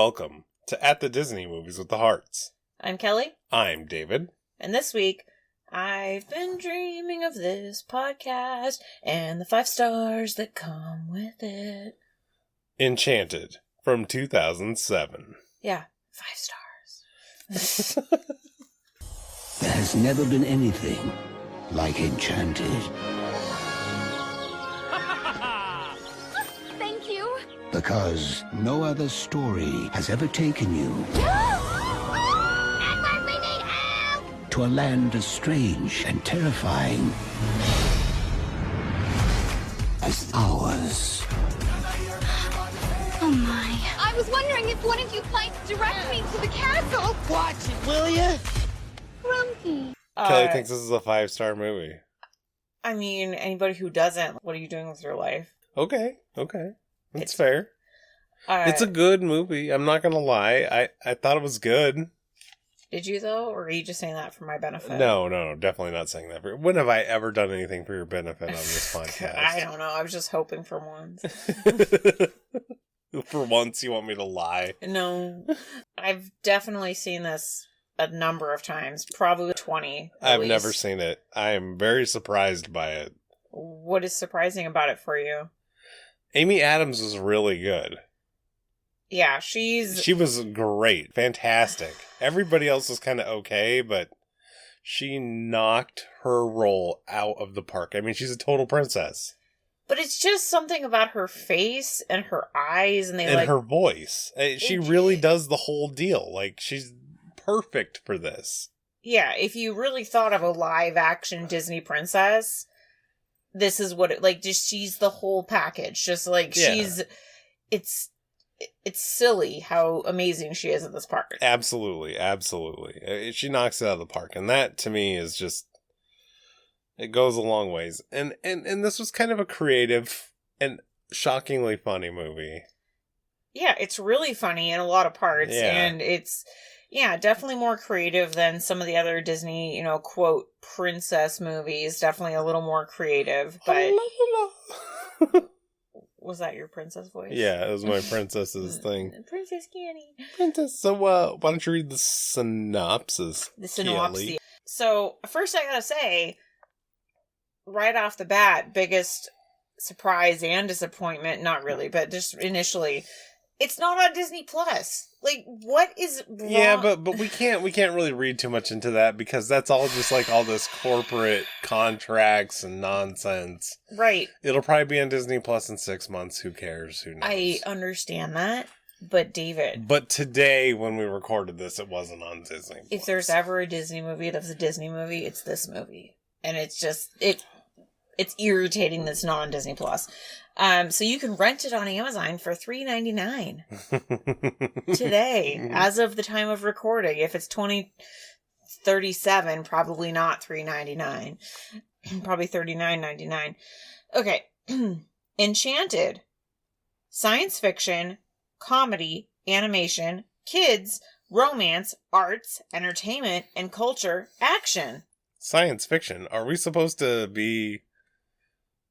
welcome to At the Disney Movies with the Hearts. I'm Kelly. I'm David. And this week, I've been dreaming of this podcast and the 5 stars that come with it. Enchanted from 2007. Yeah, 5 stars. There has never been anything like Enchanted. Thank you. Because no other story has ever taken you Edward, we need help! to a land as strange and terrifying as ours. Oh my. I was wondering if one of you might direct me to the castle. Watch it, will ya? Grumpy. Kelly thinks this is a 5-star movie. I mean, anybody who doesn't, what are you doing with your life? Okay. That's fair. It's a Alright. good movie. I'm not going to lie. I thought it was good. Did you, though? Or are you just saying that for my benefit? No, definitely not saying that. When have I ever done anything for your benefit on this podcast? I don't know. I was just hoping for once. For once, you want me to lie? No. I've definitely seen this a number of times. Probably 20. at I've least. never seen it. I am very surprised by it. What is surprising about it for you? Amy Adams was really good. Yeah, She was great. Fantastic. Everybody else was kind of okay, but she knocked her role out of the park. I mean, she's a total princess. But it's just something about her face and her eyes, and And her voice. She really does the whole deal. Like, she's perfect for this. Yeah, if you really thought of a live-action Disney princess, this is what she's the whole package. Just like, Yeah. it's silly how amazing she is at this park. Absolutely. She knocks it out of the park. And that, to me, is just... It goes a long ways. And this was kind of a creative and shockingly funny movie. Yeah, it's really funny in a lot of parts, Yeah. and it's, definitely more creative than some of the other Disney, quote, princess movies. Definitely a little more creative, but... Was that your princess voice? Yeah, it was my princess's thing. Princess Candy. Princess, so why don't you read the synopsis? The synopsis. Kelly? So, first I gotta say, right off the bat, biggest surprise and disappointment, not really, but just initially, it's not on Disney Plus. Like, what is wrong? Yeah, but we can't really read too much into that because that's all just like all this corporate contracts and nonsense. Right. It'll probably be on Disney Plus in 6 months. Who cares? Who knows? I understand that, but David, But today, when we recorded this, it wasn't on Disney Plus. if there's ever a Disney movie that's a Disney movie, it's this movie. And it's just, it's irritating that it's not on Disney Plus. So you can rent it on Amazon for $3.99 today, as of the time of recording. If it's 2037, probably not $3.99, probably $39.99. Okay, Enchanted, science fiction, comedy, animation, kids, romance, arts, entertainment, and culture, action. Science fiction. Are we supposed to be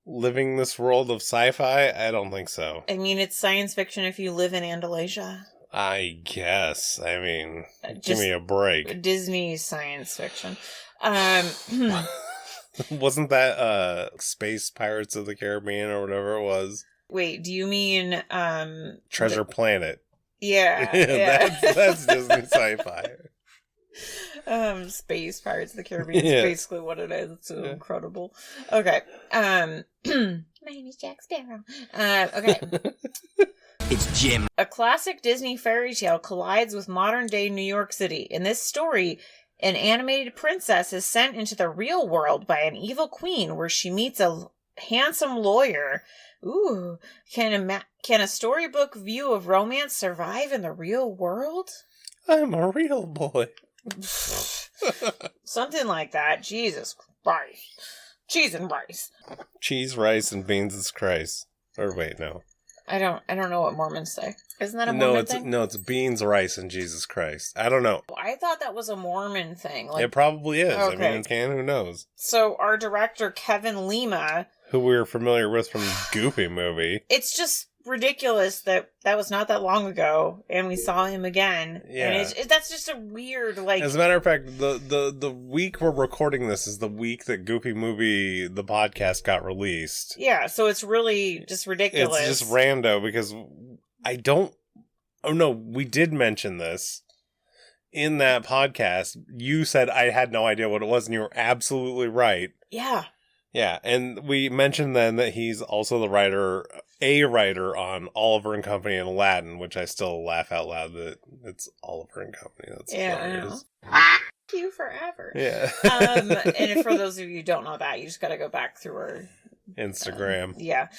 living this world of sci-fi? I don't think so. I mean, it's science fiction if you live in Andalasia. I guess. I mean, give Just me a break. Disney science fiction. Wasn't that Space Pirates of the Caribbean or whatever it was? Wait, do you mean Treasure Planet. Yeah. That's Disney sci-fi. Space Pirates of the Caribbean Yeah. is basically what it is. It's so incredible. Okay. My name is Jack Sparrow. Okay. It's Jim. A classic Disney fairy tale collides with modern-day New York City. In this story, an animated princess is sent into the real world by an evil queen where she meets a handsome lawyer. Ooh, can a storybook view of romance survive in the real world? I'm a real boy. Something like that. Jesus Christ. Cheese and rice. Cheese, rice, and beans is Christ. Or wait, no. I don't know what Mormons say. Isn't that a Mormon thing? No, it's beans, rice, and Jesus Christ. I don't know. I thought that was a Mormon thing. It probably is. Okay. I mean, who knows? So our director, Kevin Lima, Who we're familiar with from Goofy movie. it's just ridiculous that was not that long ago, and we saw him again. Yeah. And that's just a weird, like... As a matter of fact, the week we're recording this is the week that Goofy Movie, the podcast, got released. Yeah, so it's really just ridiculous. It's just rando, because I don't... Oh, no, we did mention this. In that podcast, you said I had no idea what it was, and you were absolutely right. Yeah. Yeah, and we mentioned then that he's also the writer on Oliver and Company and Aladdin, which I still laugh out loud that it's Oliver and Company. That's hilarious. You forever. Yeah. And for those of you who don't know that, you just got to go back through our Instagram. Yeah.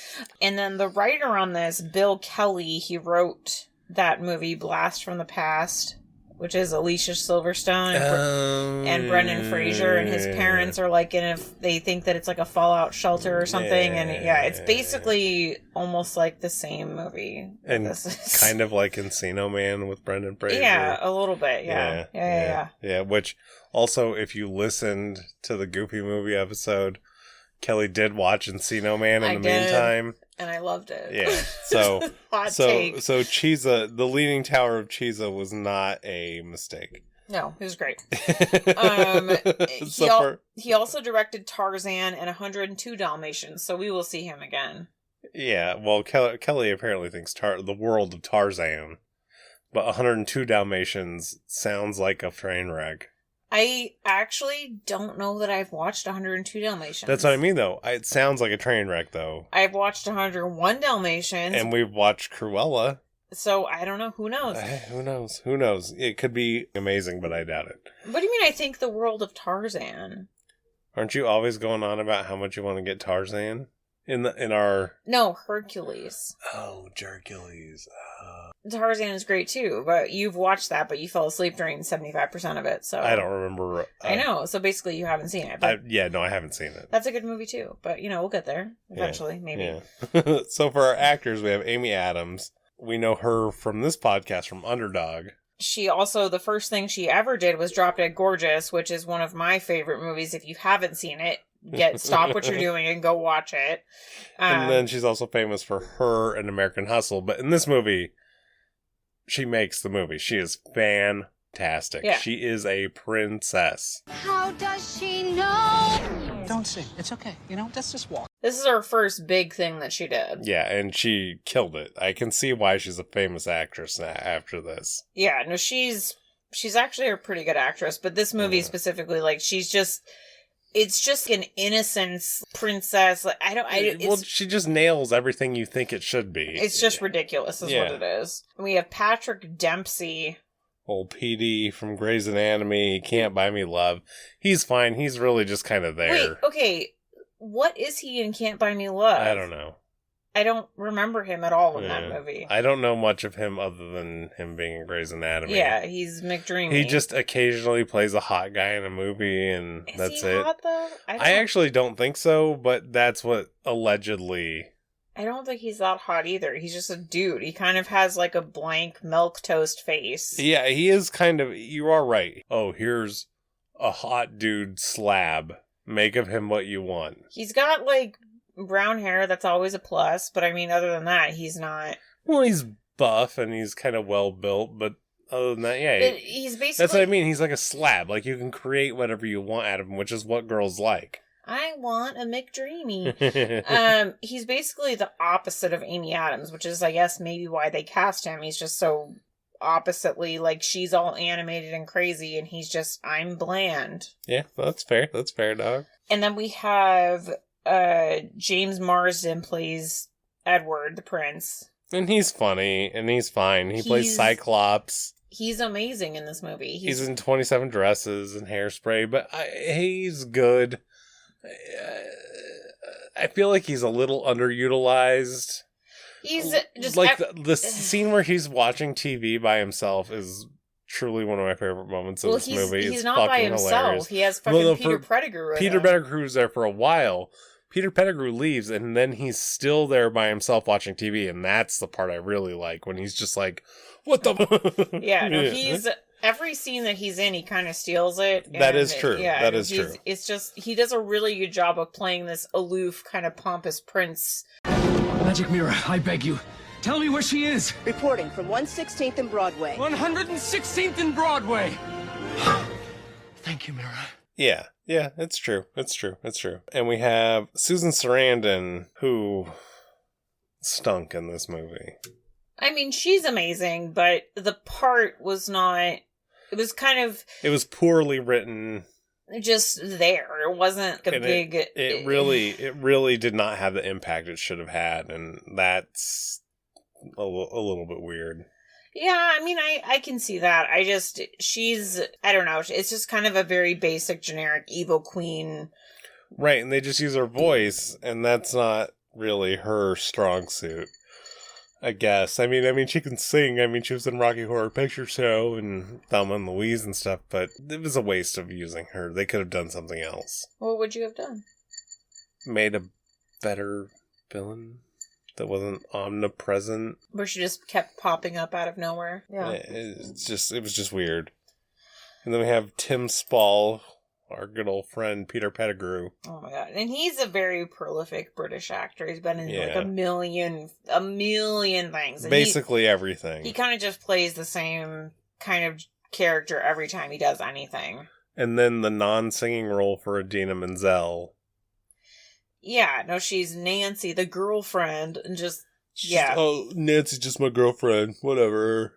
And then the writer on this, Bill Kelly, he wrote that movie Blast from the Past, which is Alicia Silverstone and Brendan Fraser, and his parents are like they think that it's like a fallout shelter or something, and it's basically almost like the same movie. And kind of like Encino Man with Brendan Fraser. Yeah, a little bit, yeah. Yeah, which also, if you listened to the Goofy Movie episode, Kelly did watch Encino Man in the meantime. And I loved it. Yeah. So take. So Chiza, the Leaning Tower of Chiza was not a mistake. No, it was great. He also directed Tarzan and 102 Dalmatians, so we will see him again. Yeah, well, Kelly apparently thinks the world of Tarzan, but 102 Dalmatians sounds like a train wreck. I actually don't know that I've watched 102 Dalmatians. That's what I mean, though. It sounds like a train wreck, though. I've watched 101 Dalmatians. And we've watched Cruella. So, I don't know. Who knows? Who knows? It could be amazing, but I doubt it. What do you mean I think the world of Tarzan? Aren't you always going on about how much you want to get Tarzan? In our... No, Hercules. Oh, Hercules. Tarzan is great too, but you've watched that, but you fell asleep during 75% of it, so... I don't remember. I know, so basically you haven't seen it. But I haven't seen it. That's a good movie too, but we'll get there eventually, maybe. Yeah. So for our actors, we have Amy Adams. We know her from this podcast, from Underdog. She also, the first thing she ever did was Drop Dead Gorgeous, which is one of my favorite movies. If you haven't seen it, stop what you're doing and go watch it. And then she's also famous for her and American Hustle, but in this movie... She makes the movie. She is fantastic. Yeah. She is a princess. How does she know? Don't sing. It's okay. Let's just walk. This is her first big thing that she did. Yeah, and she killed it. I can see why she's a famous actress after this. Yeah, no, she's actually a pretty good actress, but this movie specifically, like, it's just an innocence princess. Like, she just nails everything you think it should be. It's just ridiculous is what it is. We have Patrick Dempsey. Old PD from Grey's Anatomy, Can't Buy Me Love. He's fine. He's really just kind of there. Wait, okay. What is he in Can't Buy Me Love? I don't know. I don't remember him at all in that movie. I don't know much of him other than him being in Grey's Anatomy. Yeah, he's McDreamy. He just occasionally plays a hot guy in a movie, and that's it. Hot, though? I actually don't think so, but that's what allegedly... I don't think he's that hot either. He's just a dude. He kind of has like a blank milquetoast face. Yeah, he is kind of... You are right. Oh, here's a hot dude slab. Make of him what you want. He's got like... brown hair, that's always a plus, but I mean, other than that, he's not... Well, he's buff, and he's kind of well-built, but other than that, yeah. He's basically... That's what I mean, he's like a slab. Like, you can create whatever you want out of him, which is what girls like. I want a McDreamy. He's basically the opposite of Amy Adams, which is, I guess, maybe why they cast him. He's just so oppositely, like, she's all animated and crazy, and he's just, I'm bland. Yeah, that's fair. That's fair, dog. And then we have... James Marsden plays Edward, the prince. And he's funny, and he's fine. He plays Cyclops. He's amazing in this movie. He's in 27 Dresses and Hairspray, but he's good. I feel like he's a little underutilized. He's just... Like, the scene where he's watching TV by himself is... truly one of my favorite moments of this movie. He's not by himself. Hilarious. He has fucking Peter Pettigrew. Peter Pettigrew's there for a while. Peter Pettigrew leaves, and then he's still there by himself watching TV, and that's the part I really like, when he's just like, what the... Yeah, no, he's... Every scene that he's in, he kind of steals it. That is true. Yeah, that is true. It's just, he does a really good job of playing this aloof, kind of pompous prince. Magic mirror, I beg you. Tell me where she is. Reporting from 116th and Broadway. 116th and Broadway. Thank you, Mira. Yeah, it's true. It's true. And we have Susan Sarandon, who stunk in this movie. I mean, she's amazing, but the part was not... It was kind of... It was poorly written. Just there. It wasn't a big... It really did not have the impact it should have had, and that's a little bit weird. Yeah, I mean, I can see that. I don't know. It's just kind of a very basic, generic evil queen. Right, and they just use her voice, and that's not really her strong suit, I guess. I mean, she can sing. I mean, she was in Rocky Horror Picture Show and Thelma and Louise and stuff, but it was a waste of using her. They could have done something else. What would you have done? Made a better villain that wasn't omnipresent. Where she just kept popping up out of nowhere. Yeah. It was just weird. And then we have Tim Spall, our good old friend Peter Pettigrew. Oh my god. And he's a very prolific British actor. He's been in like a million things. And basically everything. He kind of just plays the same kind of character every time he does anything. And then the non-singing role for Idina Menzel. Yeah, no, she's Nancy, the girlfriend, and Oh, Nancy's just my girlfriend, whatever.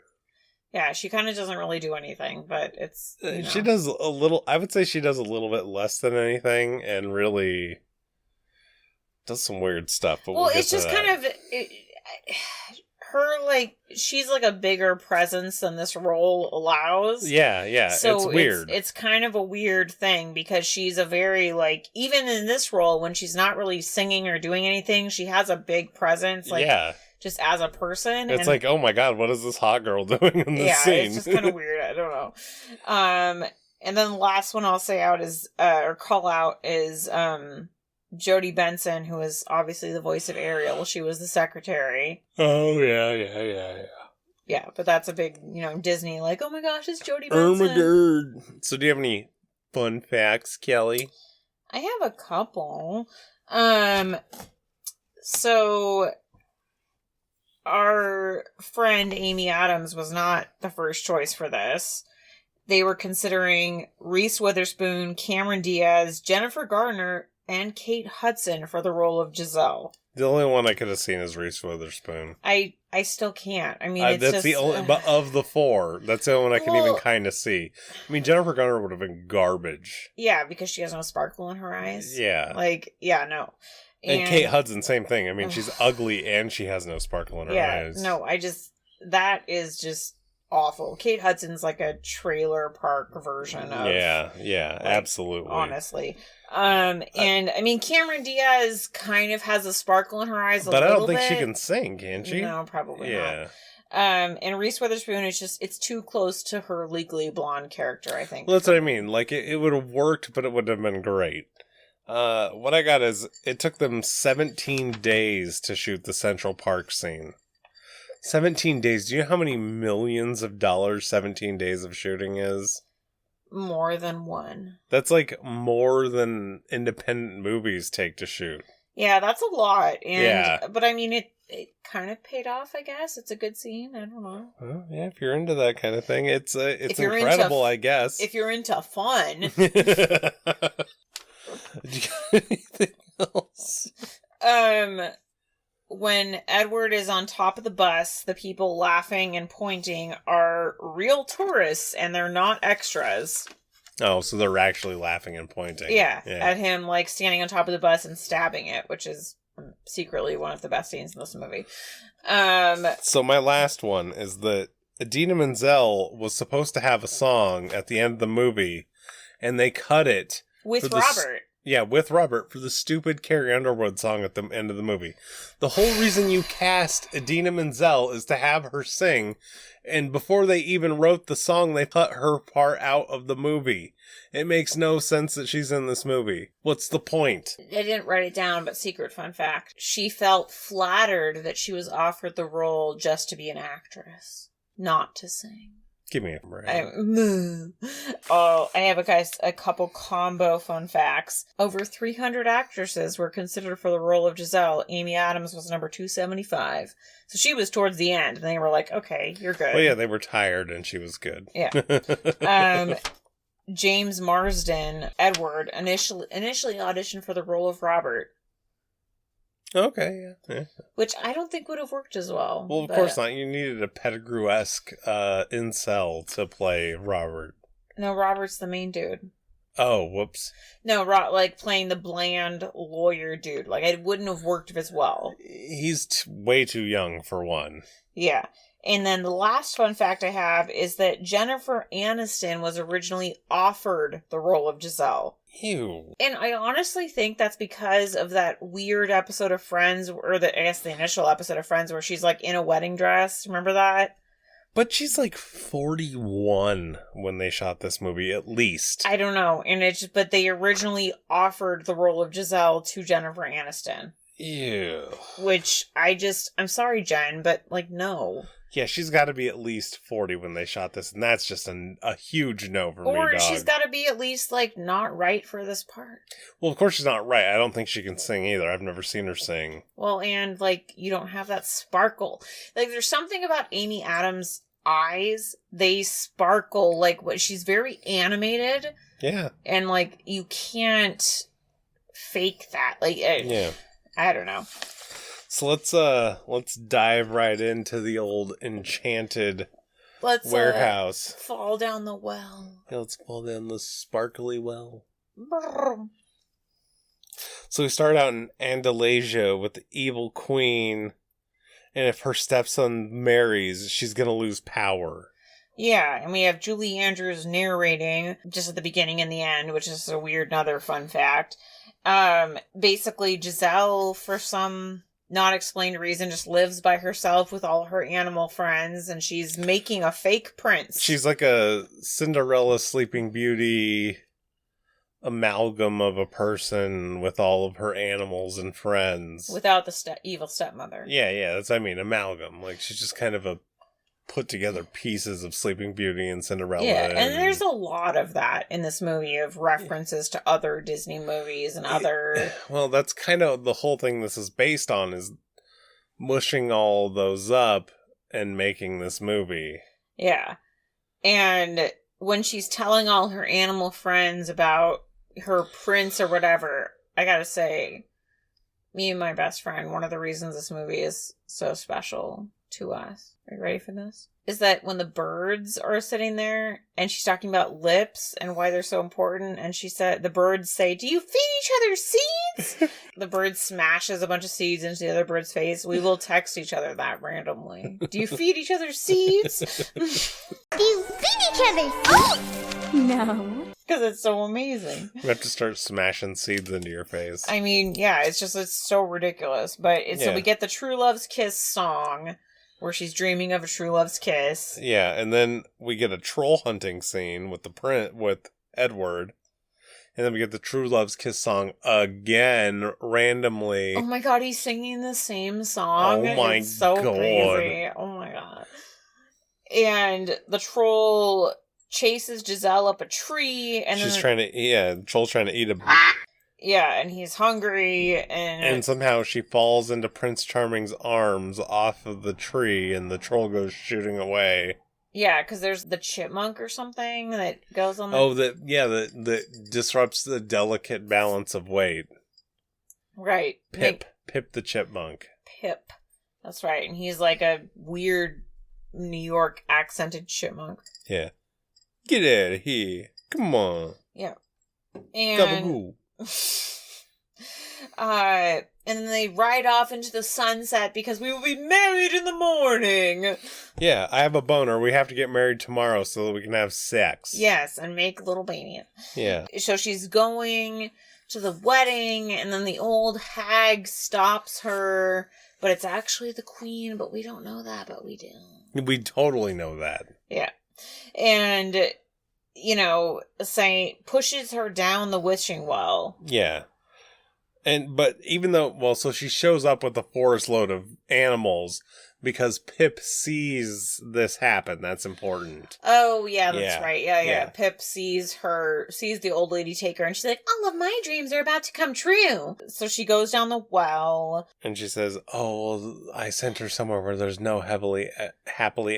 Yeah, she kind of doesn't really do anything, but it's... She does a little... I would say she does a little bit less than anything, and really does some weird stuff. But well, it's just kind of... her, like... She's, like, a bigger presence than this role allows. Yeah, so it's weird. It's kind of a weird thing, because she's a very, like... Even in this role, when she's not really singing or doing anything, she has a big presence, like... Yeah. Just as a person. It's like, oh my god, what is this hot girl doing in this scene? Yeah, it's just kind of weird. I don't know. And then the last one I'll say out is, or call out is, Jodie Benson, who is obviously the voice of Ariel. She was the secretary. Oh, yeah. Yeah, but that's a big, Disney, like, oh my gosh, it's Jodie Benson. Oh my god. So do you have any fun facts, Kelly? I have a couple. So... Our friend Amy Adams was not the first choice for this. They were considering Reese Witherspoon, Cameron Diaz, Jennifer Garner, and Kate Hudson for the role of Giselle. The only one I could have seen is Reese Witherspoon. I still can't. I mean, it's that's just... the only, but of the four, that's the only one I can even kind of see. I mean, Jennifer Garner would have been garbage. Yeah, because she has no sparkle in her eyes. Yeah. No. And Kate Hudson, same thing. I mean, she's ugly and she has no sparkle in her eyes. No, that is just awful. Kate Hudson's like a trailer park version of... Yeah, absolutely. Honestly. And I mean, Cameron Diaz kind of has a sparkle in her eyes but I don't think she can sing, can she? No, probably not. And Reese Witherspoon is it's too close to her Legally Blonde character, I think. Well, that's what I mean. Like, it would have worked, but it would have been great. What I got is, it took them 17 days to shoot the Central Park scene. 17 days. Do you know how many millions of dollars 17 days of shooting is? More than one. That's like more than independent movies take to shoot. Yeah, that's a lot. But I mean, it kind of paid off, I guess. It's a good scene. I don't know. Well, yeah, if you're into that kind of thing, it's incredible, I guess. If you're into fun. Do you got anything else? When Edward is on top of the bus, the people laughing and pointing are real tourists, and they're not extras. Oh, so they're actually laughing and pointing. Yeah, at him, like, standing on top of the bus and stabbing it, which is secretly one of the best scenes in this movie. So my last one is that Idina Menzel was supposed to have a song at the end of the movie, and they cut it. With Robert. With Robert, for the stupid Carrie Underwood song at the end of the movie. The whole reason you cast Idina Menzel is to have her sing, and before they even wrote the song, they cut her part out of the movie. It makes no sense that she's in this movie. What's the point? I didn't write it down, but secret fun fact. She felt flattered that she was offered the role just to be an actress, not to sing. Give me a break. I have a couple combo fun facts. Over 300 actresses were considered for the role of Giselle. Amy Adams was number 275. So she was towards the end, and they were like, okay, you're good. Well, yeah, they were tired, and she was good. Yeah. James Marsden, Edward, initially auditioned for the role of Robert. Okay, yeah. Which I don't think would have worked as well. Well, of course not. You needed a Pettigrew-esque incel to play Robert. No, Robert's the main dude. Oh, whoops. No, like playing the bland lawyer dude. Like, it wouldn't have worked as well. He's way too young for one. Yeah. And then the last fun fact I have is that Jennifer Aniston was originally offered the role of Giselle. Ew. And I honestly think that's because of that weird episode of Friends, or the initial episode of Friends where she's like in a wedding dress. Remember that? But she's like 41 when they shot this movie, at least. I don't know. But they originally offered the role of Giselle to Jennifer Aniston. Ew. Which I'm sorry, Jen, but like, no. Yeah, she's got to be at least 40 when they shot this, and that's just a huge no for me, Or dog. she's got to be at least, like, not right for this part. Well, of course she's not right. I don't think she can sing either. I've never seen her sing. Well, and, like, you don't have that sparkle. Like, there's something about Amy Adams' eyes. They sparkle, like, she's very animated. Yeah. And, like, you can't fake that. Like, yeah. I don't know. So let's dive right into the old Enchanted warehouse. Fall down the well. Yeah, let's fall down the sparkly well. Brr. So we start out in Andalasia with the evil queen, and if her stepson marries, she's gonna lose power. Yeah, and we have Julie Andrews narrating just at the beginning and the end, which is a weird another fun fact. Basically Giselle, for some not explained reason, just lives by herself with all her animal friends, and she's making a fake prince. She's like a Cinderella Sleeping Beauty amalgam of a person with all of her animals and friends. Without the evil stepmother. Yeah, that's what I mean, amalgam. Like, she's just kind of a put together pieces of Sleeping Beauty and Cinderella. Yeah, and there's a lot of that in this movie, of references to other Disney movies and other... Well, that's kind of the whole thing this is based on, is mushing all those up and making this movie. Yeah. And when she's telling all her animal friends about her prince or whatever, I gotta say, me and my best friend, one of the reasons this movie is so special to us, are you ready for this? Is that when the birds are sitting there and she's talking about lips and why they're so important, and she said, the birds say, "Do you feed each other seeds?" The bird smashes a bunch of seeds into the other bird's face. We will text each other that randomly. "Do you feed each other seeds?" Do you feed each other? Oh! No. Because it's so amazing. You have to start smashing seeds into your face. I mean, yeah, it's so ridiculous. But so we get the True Love's Kiss song, where she's dreaming of a true love's kiss. Yeah, and then we get a troll hunting scene with with Edward. And then we get the True Love's Kiss song again, randomly. Oh my god, he's singing the same song. Oh my it's so god. crazy. Oh my god. And the troll chases Giselle up a tree, and Troll's trying to eat a... Yeah, and he's hungry, and somehow she falls into Prince Charming's arms off of the tree, and the troll goes shooting away. Yeah, because there's the chipmunk or something that goes on the... Oh, that disrupts the delicate balance of weight. Right. Pip the chipmunk. Pip. That's right, and he's like a weird New York accented chipmunk. Yeah. Get out of here. Come on. Yeah. And... Gabagoo. And then they ride off into the sunset because we will be married in the morning. Yeah, I have a boner. We have to get married tomorrow so that we can have sex. Yes, and make little baby. Yeah. So she's going to the wedding, and then the old hag stops her, but it's actually the queen, but we don't know that, but we do. We totally know that. Yeah. And... pushes her down the wishing well. Yeah. But even though, so she shows up with a forest load of animals because Pip sees this happen. That's important. Oh, yeah, that's Yeah. right. Yeah. Yeah. Pip sees the old lady take her, and she's like, all of my dreams are about to come true. So she goes down the well. And she says, oh, well, I sent her somewhere where there's no happily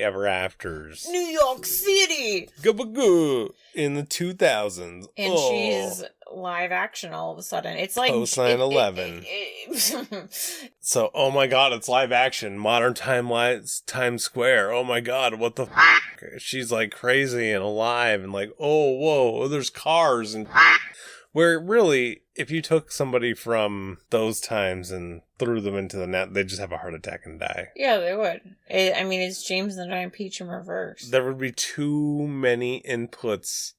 ever afters. New York City! Gabagoo! In the 2000s. And she's live action all of a sudden. It's like... Post 9/11. So, oh my god, it's live action. Modern Times Square. Oh my god, what the f***? She's like crazy and alive and like, oh, whoa, there's cars and where really, if you took somebody from those times and threw them into the net, they'd just have a heart attack and die. Yeah, they would. It's James and the Giant Peach in reverse. There would be too many inputs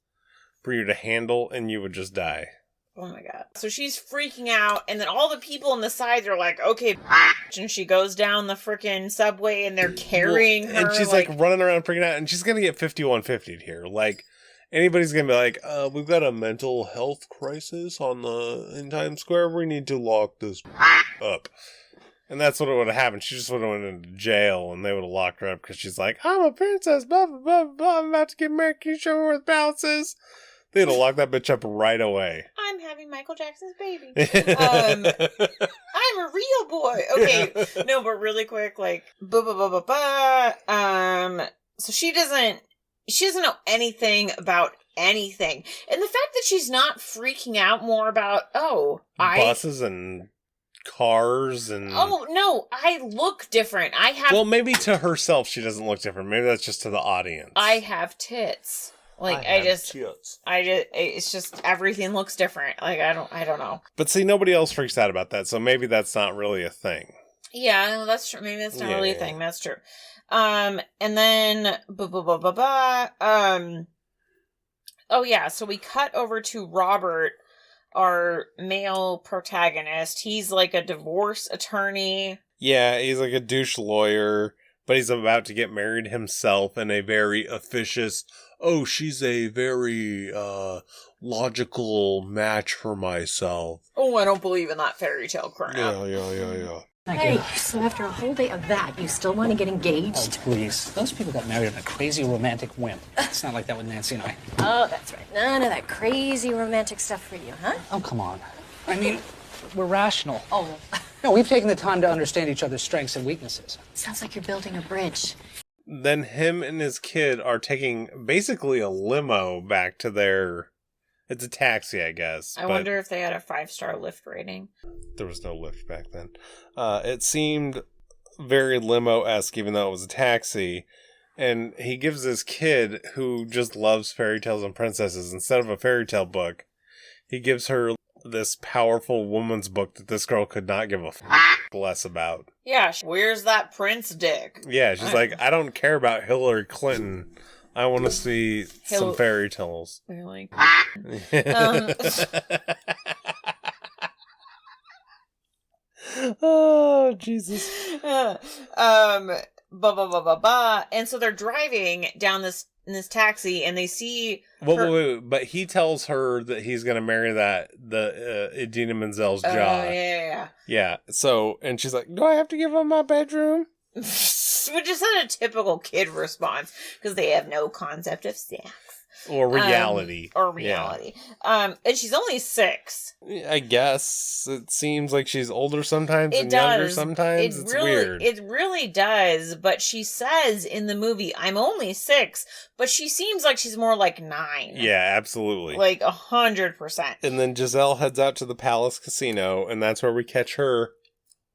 for you to handle and you would just die. Oh my god. So she's freaking out, and then all the people on the sides are like, okay, and she goes down the freaking subway, and they're carrying her. And she's like running around freaking out, and she's gonna get 5150'd here. Like, anybody's gonna be like, we've got a mental health crisis in Times Square, we need to lock this up. And that's what would have happened. She just would have went into jail, and they would have locked her up, because she's like, I'm a princess, blah, blah, blah, blah, I'm about to get married, can you show me where the palace is? They'd have locked that bitch up right away. I'm having Michael Jackson's baby. I'm a real boy. Okay, no, but really quick, like, so she doesn't know anything about anything. And the fact that she's not freaking out more about, buses and cars and... Oh, no, I look different. Well, maybe to herself she doesn't look different. Maybe that's just to the audience. I have tits. Like, it's just, everything looks different. Like, I don't know. But see, nobody else freaks out about that, so maybe that's not really a thing. Yeah, no, that's true. Maybe that's not really a thing. That's true. And then, oh yeah, so we cut over to Robert, our male protagonist. He's like a divorce attorney. Yeah, he's like a douche lawyer, but he's about to get married himself in a very officious, she's a very logical match for myself. Oh, I don't believe in that fairy tale crap. Yeah. Hey, so after a whole day of that, you still want to get engaged? Oh, please. Those people got married on a crazy romantic whim. It's not like that with Nancy and I. Oh, that's right. None of that crazy romantic stuff for you, huh? Oh, come on. I mean, we're rational. Oh. No, we've taken the time to understand each other's strengths and weaknesses. Sounds like you're building a bridge. Then him and his kid are taking basically a limo back to their... It's a taxi, I guess. I wonder if they had a 5-star Lyft rating. There was no Lyft back then. It seemed very limo-esque, even though it was a taxi. And he gives this kid, who just loves fairy tales and princesses, instead of a fairy tale book, he gives her this powerful woman's book that this girl could not give a less about. Yeah, where's that prince dick? Yeah, she's like, I don't care about Hillary Clinton. I want to see some fairy tales. Really? Oh, Jesus. And so they're driving down in this taxi, and they see... Wait, but he tells her that he's going to marry Idina Menzel's job. Yeah. Yeah, so, and she's like, do I have to give him my bedroom? Which is not a typical kid response, because they have no concept of sex. Or reality. And she's only 6. I guess. It seems like she's older sometimes and does. younger sometimes. It's weird. It really does, but she says in the movie, I'm only 6, but she seems like she's more like 9. Yeah, absolutely. Like 100%. And then Giselle heads out to the Palace Casino, and that's where we catch her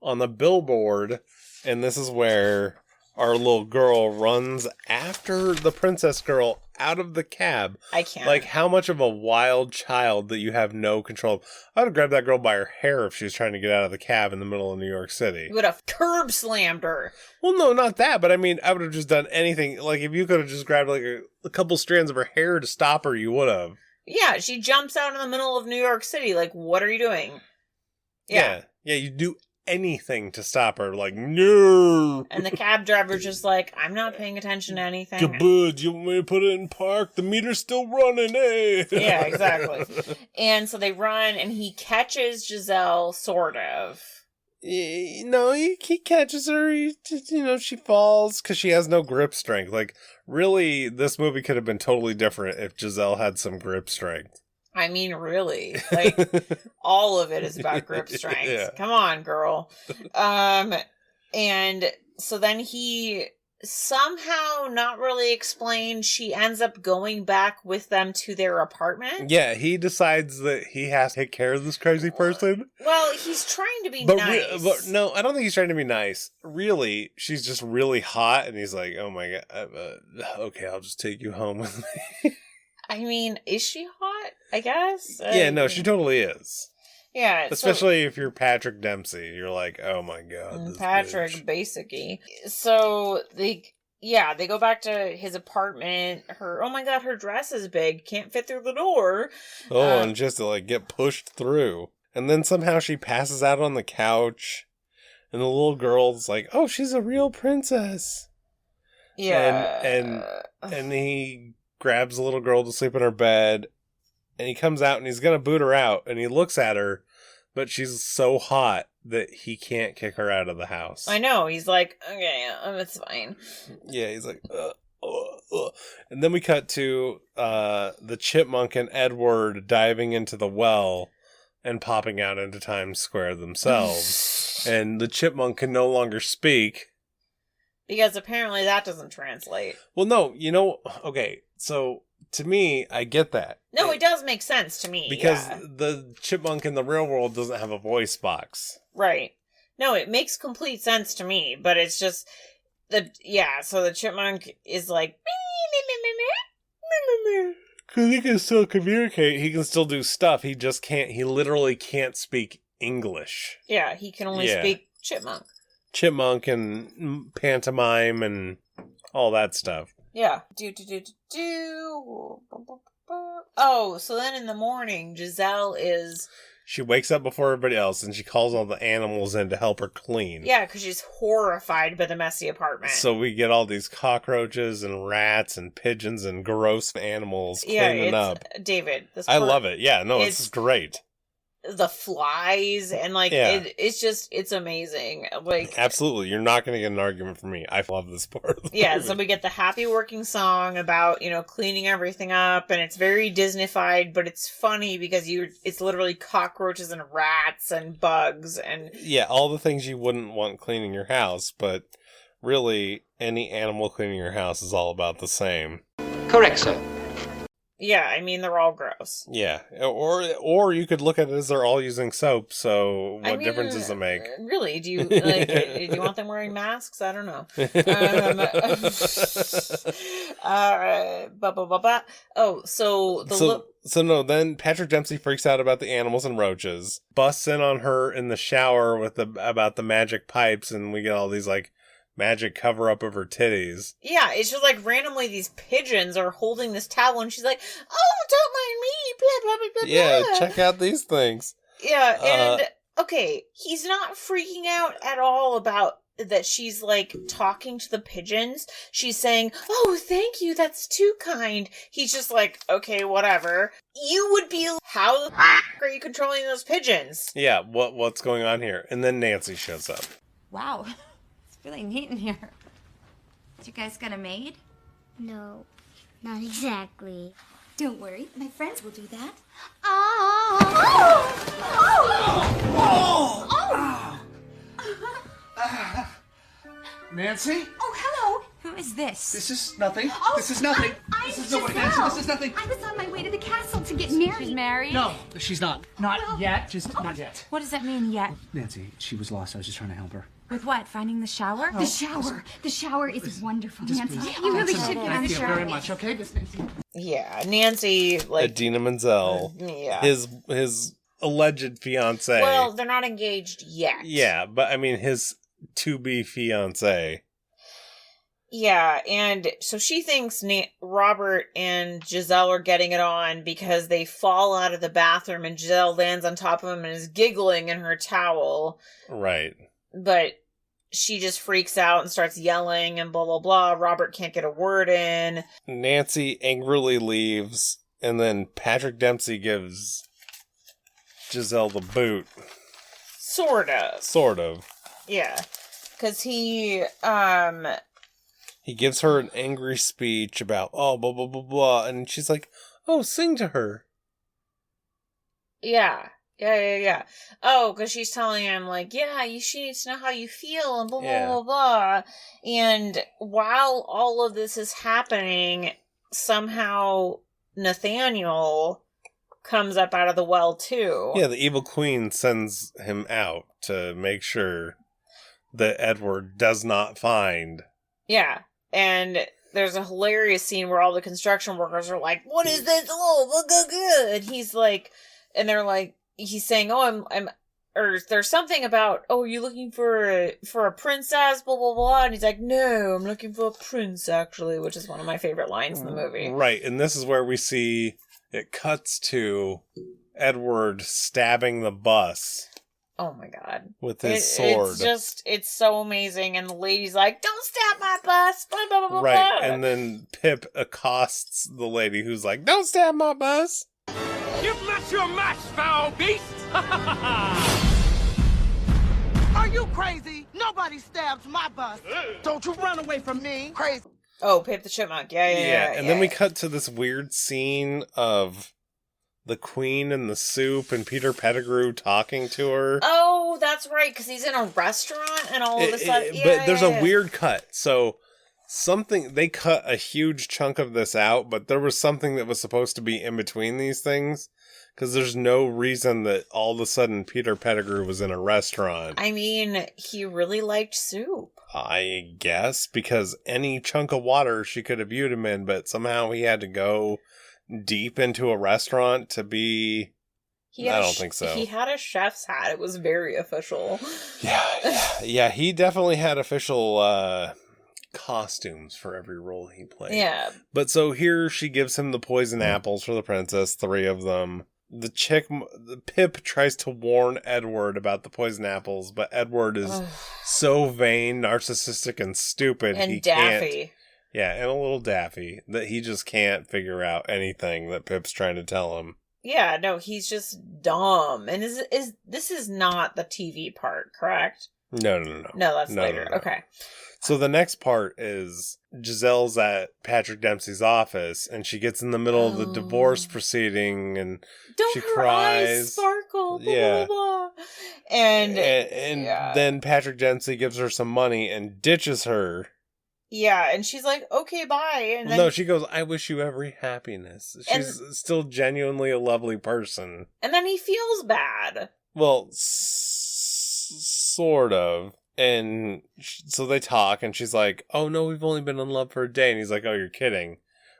on the billboard. And this is where our little girl runs after the princess girl out of the cab. I can't. Like, how much of a wild child that you have no control. I would have grabbed that girl by her hair if she was trying to get out of the cab in the middle of New York City. You would have curb slammed her. Well, no, not that, but I mean, I would have just done anything. Like, if you could have just grabbed, like, a couple strands of her hair to stop her, you would have. Yeah, she jumps out in the middle of New York City. Like, what are you doing? Yeah, you do anything to stop her. Like, no. And the cab driver's just like, I'm not paying attention to anything. Good, you want me to put it in park? The meter's still running, eh? Yeah, exactly. And so they run, and he catches Giselle, sort of. He catches her. She falls because she has no grip strength. Like, really, this movie could have been totally different if Giselle had some grip strength. I mean, really, like, all of it is about grip strength. Yeah. Come on, girl. And so then he somehow, not really explained, she ends up going back with them to their apartment. Yeah, he decides that he has to take care of this crazy person. Well, he's trying to be nice. But no, I don't think he's trying to be nice. Really, she's just really hot, and he's like, oh my God, okay, I'll just take you home with me. I mean, is she hot? I guess. Yeah, no, she totally is. Yeah, especially if you're Patrick Dempsey, you're like, oh my God, this Patrick, bitch. basically. So they go back to his apartment. Oh my God, her dress is big, can't fit through the door. Oh, and just to like get pushed through, and then somehow she passes out on the couch, and the little girl's like, oh, she's a real princess. Yeah, and he grabs the little girl to sleep in her bed, and he comes out and he's gonna boot her out, and he looks at her, but she's so hot that he can't kick her out of the house. I know. He's like, okay, it's fine. Yeah, he's like, and then we cut to the Chipmunk and Edward diving into the well and popping out into Times Square themselves. And the Chipmunk can no longer speak. Because apparently that doesn't translate. Well, no, okay, so to me, I get that. No, it does make sense to me. Because the Chipmunk in the real world doesn't have a voice box. Right. No, it makes complete sense to me, but it's just, so the Chipmunk is like, because he can still communicate, he can still do stuff, he just can't, he literally can't speak English. Yeah, he can only speak Chipmunk. Chipmunk and pantomime and all that stuff. Yeah. Oh, so then in the morning, Giselle is... She wakes up before everybody else and she calls all the animals in to help her clean. Yeah, because she's horrified by the messy apartment. So we get all these cockroaches and rats and pigeons and gross animals cleaning up. David, I love it. Yeah, no, it's great. The flies and it's amazing. Like, absolutely, you're not going to get an argument from me. I love this part of the movie. So we get the happy working song about cleaning everything up, and it's very Disney-fied, but it's funny because it's literally cockroaches and rats and bugs and all the things you wouldn't want cleaning your house, but really any animal cleaning your house is all about the same. Correct, sir. Yeah, I mean, they're all gross. Yeah, or you could look at it as they're all using soap, so what difference does it make? Really? Do you do you want them wearing masks? I don't know. Then Patrick Dempsey freaks out about the animals and roaches, busts in on her in the shower with about the magic pipes, and we get all these like magic cover up of her titties. Yeah, it's just like randomly these pigeons are holding this towel and she's like, oh, don't mind me, blah, blah, blah, blah. Yeah, check out these things. Yeah, and okay, he's not freaking out at all about that she's like talking to the pigeons. She's saying, oh, thank you, that's too kind. He's just like, okay, whatever. You would be, how the are you controlling those pigeons? Yeah, what's going on here? And then Nancy shows up. Wow. Really neat in here. Did you guys get a maid? No, not exactly. Don't worry, my friends will do that. Oh! Nancy? Oh, hello. Who is this? This is nothing. Oh, this is nothing. This is nobody, Nancy. This is nothing. I was on my way to the castle to get married. She's married? No, she's not. Not yet. Just not yet. What does that mean, yet? Nancy, she was lost. I was just trying to help her. With what? Finding the shower? The shower. The shower is wonderful, Nancy. Please. You really should get in the shower. Thank you very much. Okay, Miss Nancy. Yeah, Nancy, like... Idina Menzel. Yeah. His alleged fiancé. Well, they're not engaged yet. Yeah, but I mean his to-be fiancé. Yeah, and so she thinks Robert and Giselle are getting it on because they fall out of the bathroom and Giselle lands on top of him and is giggling in her towel. Right. But she just freaks out and starts yelling and blah, blah, blah. Robert can't get a word in. Nancy angrily leaves, and then Patrick Dempsey gives Giselle the boot. Sort of. Yeah. Because he gives her an angry speech about, blah, blah, blah, blah. And she's like, oh, sing to her. Yeah. Oh, because she's telling him, like, she needs to know how you feel and blah, blah, blah, blah. And while all of this is happening, somehow Nathaniel comes up out of the well, too. Yeah, the evil queen sends him out to make sure that Edward does not find. Yeah, and there's a hilarious scene where all the construction workers are like, what is this? Oh, look good. And he's like, and they're like, he's saying, oh, I'm, or there's something about, oh, you looking for a princess, blah, blah, blah. And he's like, no, I'm looking for a prince, actually, which is one of my favorite lines in the movie. Right, and this is where we see it cuts to Edward stabbing the bus. Oh my God. With his sword. It's so amazing. And the lady's like, don't stab my bus, blah, blah, blah, right, blah. and then Pip accosts the lady who's like, don't stab my bus. You've met your match, foul beast! Are you crazy? Nobody stabs my bus. Don't you run away from me. Crazy. Oh, Pip the Chipmunk. Yeah. And then we cut to this weird scene of the queen and the soup and Peter Pettigrew talking to her. Oh, that's right, because he's in a restaurant and all of a sudden... But there's a weird cut. So they cut a huge chunk of this out, but there was something that was supposed to be in between these things. Because there's no reason that all of a sudden Peter Pettigrew was in a restaurant. I mean, he really liked soup. I guess, because any chunk of water she could have viewed him in, but somehow he had to go deep into a restaurant to be... I don't think so. He had a chef's hat. It was very official. Yeah, he definitely had official costumes for every role he played. Yeah. But so here she gives him the poison apples for the princess, 3 of them. The Pip tries to warn Edward about the poison apples, but Edward is so vain, narcissistic, and stupid. And daffy. And a little daffy, that he just can't figure out anything that Pip's trying to tell him. Yeah, no, he's just dumb. And this is not the TV part, correct? No. No, that's later. No. Okay. So the next part is Giselle's at Patrick Dempsey's office, and she gets in the middle of the divorce proceeding, and she cries. Eyes sparkle. Blah, blah, blah. And then Patrick Dempsey gives her some money and ditches her. Yeah, and she's like, okay, bye. And then... No, she goes, I wish you every happiness. She's still genuinely a lovely person. And then he feels bad. Well, sort of. And so they talk, and she's like, oh, no, we've only been in love for a day. And he's like, oh, you're kidding.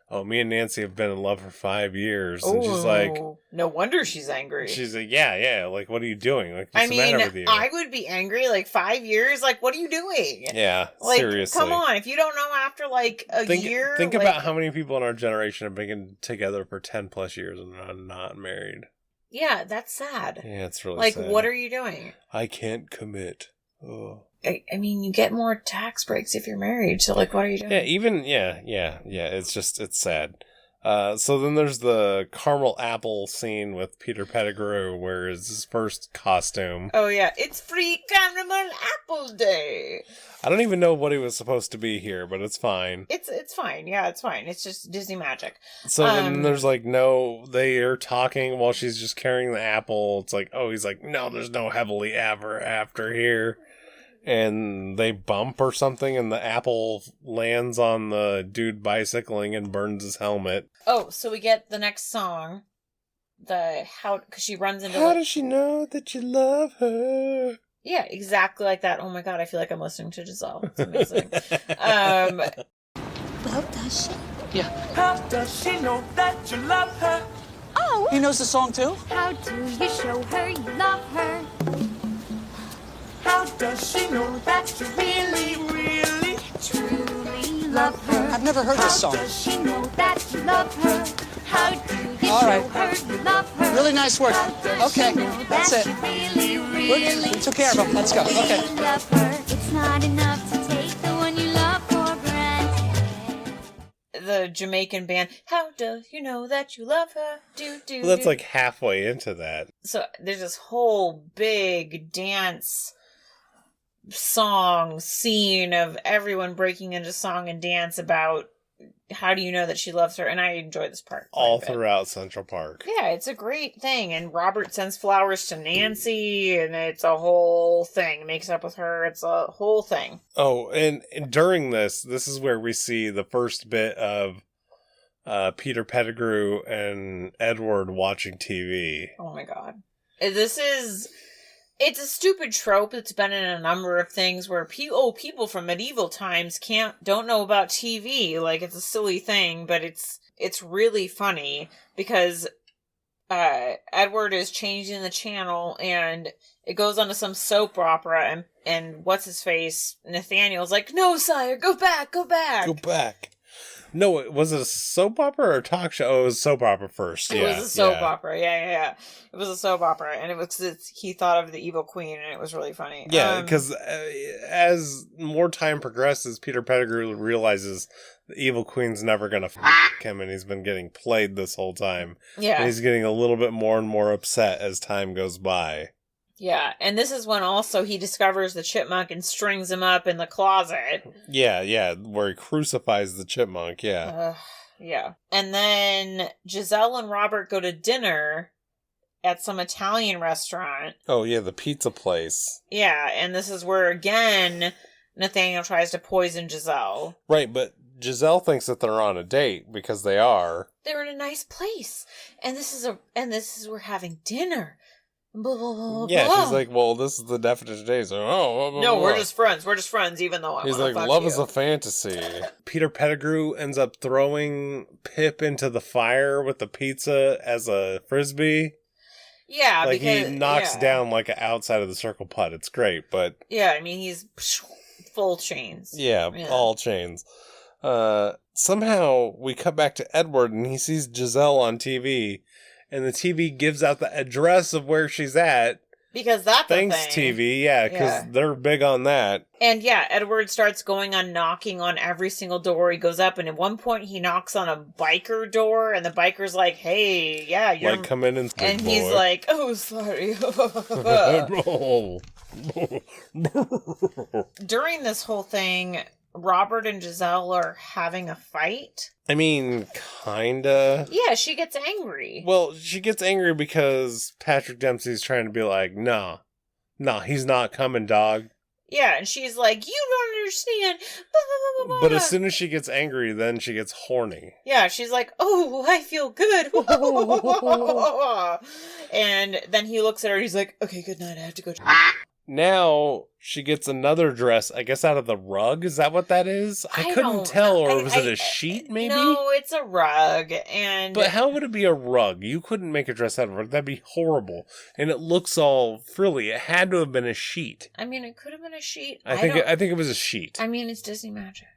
Oh, me and Nancy have been in love for 5 years. And she's like... No wonder she's angry. She's like, yeah. Like, what are you doing? Like, what's the matter with you? I would be angry. Like, 5 years? Like, what are you doing? Yeah, like, seriously. Come on. If you don't know after, like, a year... Think about how many people in our generation have been together for 10 plus years and are not married. Yeah, that's sad. Yeah, it's really sad. Like, what are you doing? I can't commit. Oh. I mean, you get more tax breaks if you're married. So, like, what are you doing? Yeah. It's sad. So then there's the caramel apple scene with Peter Pettigrew, where it's his first costume. Oh, yeah. It's free caramel apple day. I don't even know what he was supposed to be here, but it's fine. It's fine. Yeah, it's fine. It's just Disney magic. So then there's like, no, they are talking while she's just carrying the apple. It's like, oh, he's like, no, there's no heavily ever after here. And they bump or something, and the apple lands on the dude bicycling and burns his helmet. Oh, so we get the next song. Because she runs into... How does she know that you love her? Yeah, exactly like that. Oh my god, I feel like I'm listening to Giselle. It's amazing. Well, does she? Yeah. How does she know that you love her? Oh! He knows the song too? How do you show her you love her? How does she know that you really, really, truly love her? I've never heard this song. How does she know that you love her? How do you All show right. her you love her? Really nice work. Okay, that's it. Really, really, we took care of him. Let's go. Okay. Love her. It's not enough to take the one you love for granted. the Jamaican band. How does you know that you love her? Well, that's like halfway into that. So there's this whole big dance song scene of everyone breaking into song and dance about how do you know that she loves her, and I enjoy this part all throughout Central Park. Yeah, it's a great thing, and Robert sends flowers to Nancy, and it's a whole thing. Makes up with her. It's a whole thing. Oh, and during this is where we see the first bit of Peter Pettigrew and Edward watching TV. Oh my god. It's a stupid trope that's been in a number of things where people from medieval times don't know about TV. Like, it's a silly thing, but it's really funny because Edward is changing the channel and it goes on to some soap opera and what's his face? Nathaniel's like, "No, sire, go back. Go back." No, was it a soap opera or a talk show? Oh, it was a soap opera first. It was a soap opera. Yeah. It was a soap opera, and it was he thought of the evil queen, and it was really funny. Yeah, because as more time progresses, Peter Pettigrew realizes the evil queen's never gonna him, and he's been getting played this whole time. Yeah, and he's getting a little bit more and more upset as time goes by. Yeah, and this is when also he discovers the chipmunk and strings him up in the closet. Yeah, where he crucifies the chipmunk, yeah. Yeah. And then Giselle and Robert go to dinner at some Italian restaurant. Oh, yeah, the pizza place. Yeah, and this is where, again, Nathaniel tries to poison Giselle. Right, but Giselle thinks that they're on a date because they are. They're in a nice place, and this is we're having dinner. Blah, blah, blah, yeah, blah. she's like, well, this is the definition today. So, blah, blah, no, blah. we're just friends, even though He's like, love is a fantasy. Peter Pettigrew ends up throwing Pip into the fire with the pizza as a frisbee. Yeah, like because he knocks down like an outside of the circle putt. It's great, but yeah, I mean he's full chains. Yeah, all chains. Somehow we cut back to Edward and he sees Giselle on TV. And the TV gives out the address of where she's at. Because that's Thanks, a thing. TV. Yeah, because they're big on that. And yeah, Edward starts going on knocking on every single door he goes up. And at one point, he knocks on a biker door. And the biker's like, hey, yeah, you're... Like, come in and... And he's like, oh, sorry. During this whole thing, Robert and Giselle are having a fight. I mean, kinda. Yeah, she gets angry. Well, she gets angry because Patrick Dempsey's trying to be like, nah, he's not coming, dog. Yeah, and she's like, you don't understand. Blah, blah, blah, blah. But as soon as she gets angry, then she gets horny. Yeah, she's like, oh, I feel good. And then he looks at her and he's like, okay, good night, I have to go. Now she gets another dress, I guess, out of the rug. Is that what that is? I couldn't tell, or was it a sheet, maybe? No, it's a rug. But how would it be a rug? You couldn't make a dress out of a rug. That'd be horrible. And it looks all frilly. It had to have been a sheet. I mean, it could have been a sheet. I think it was a sheet. I mean, it's Disney magic.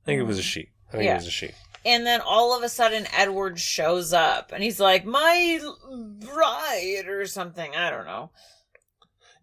I think it was a sheet. I think it was a sheet. And then all of a sudden, Edward shows up, and he's like, my bride, or something. I don't know.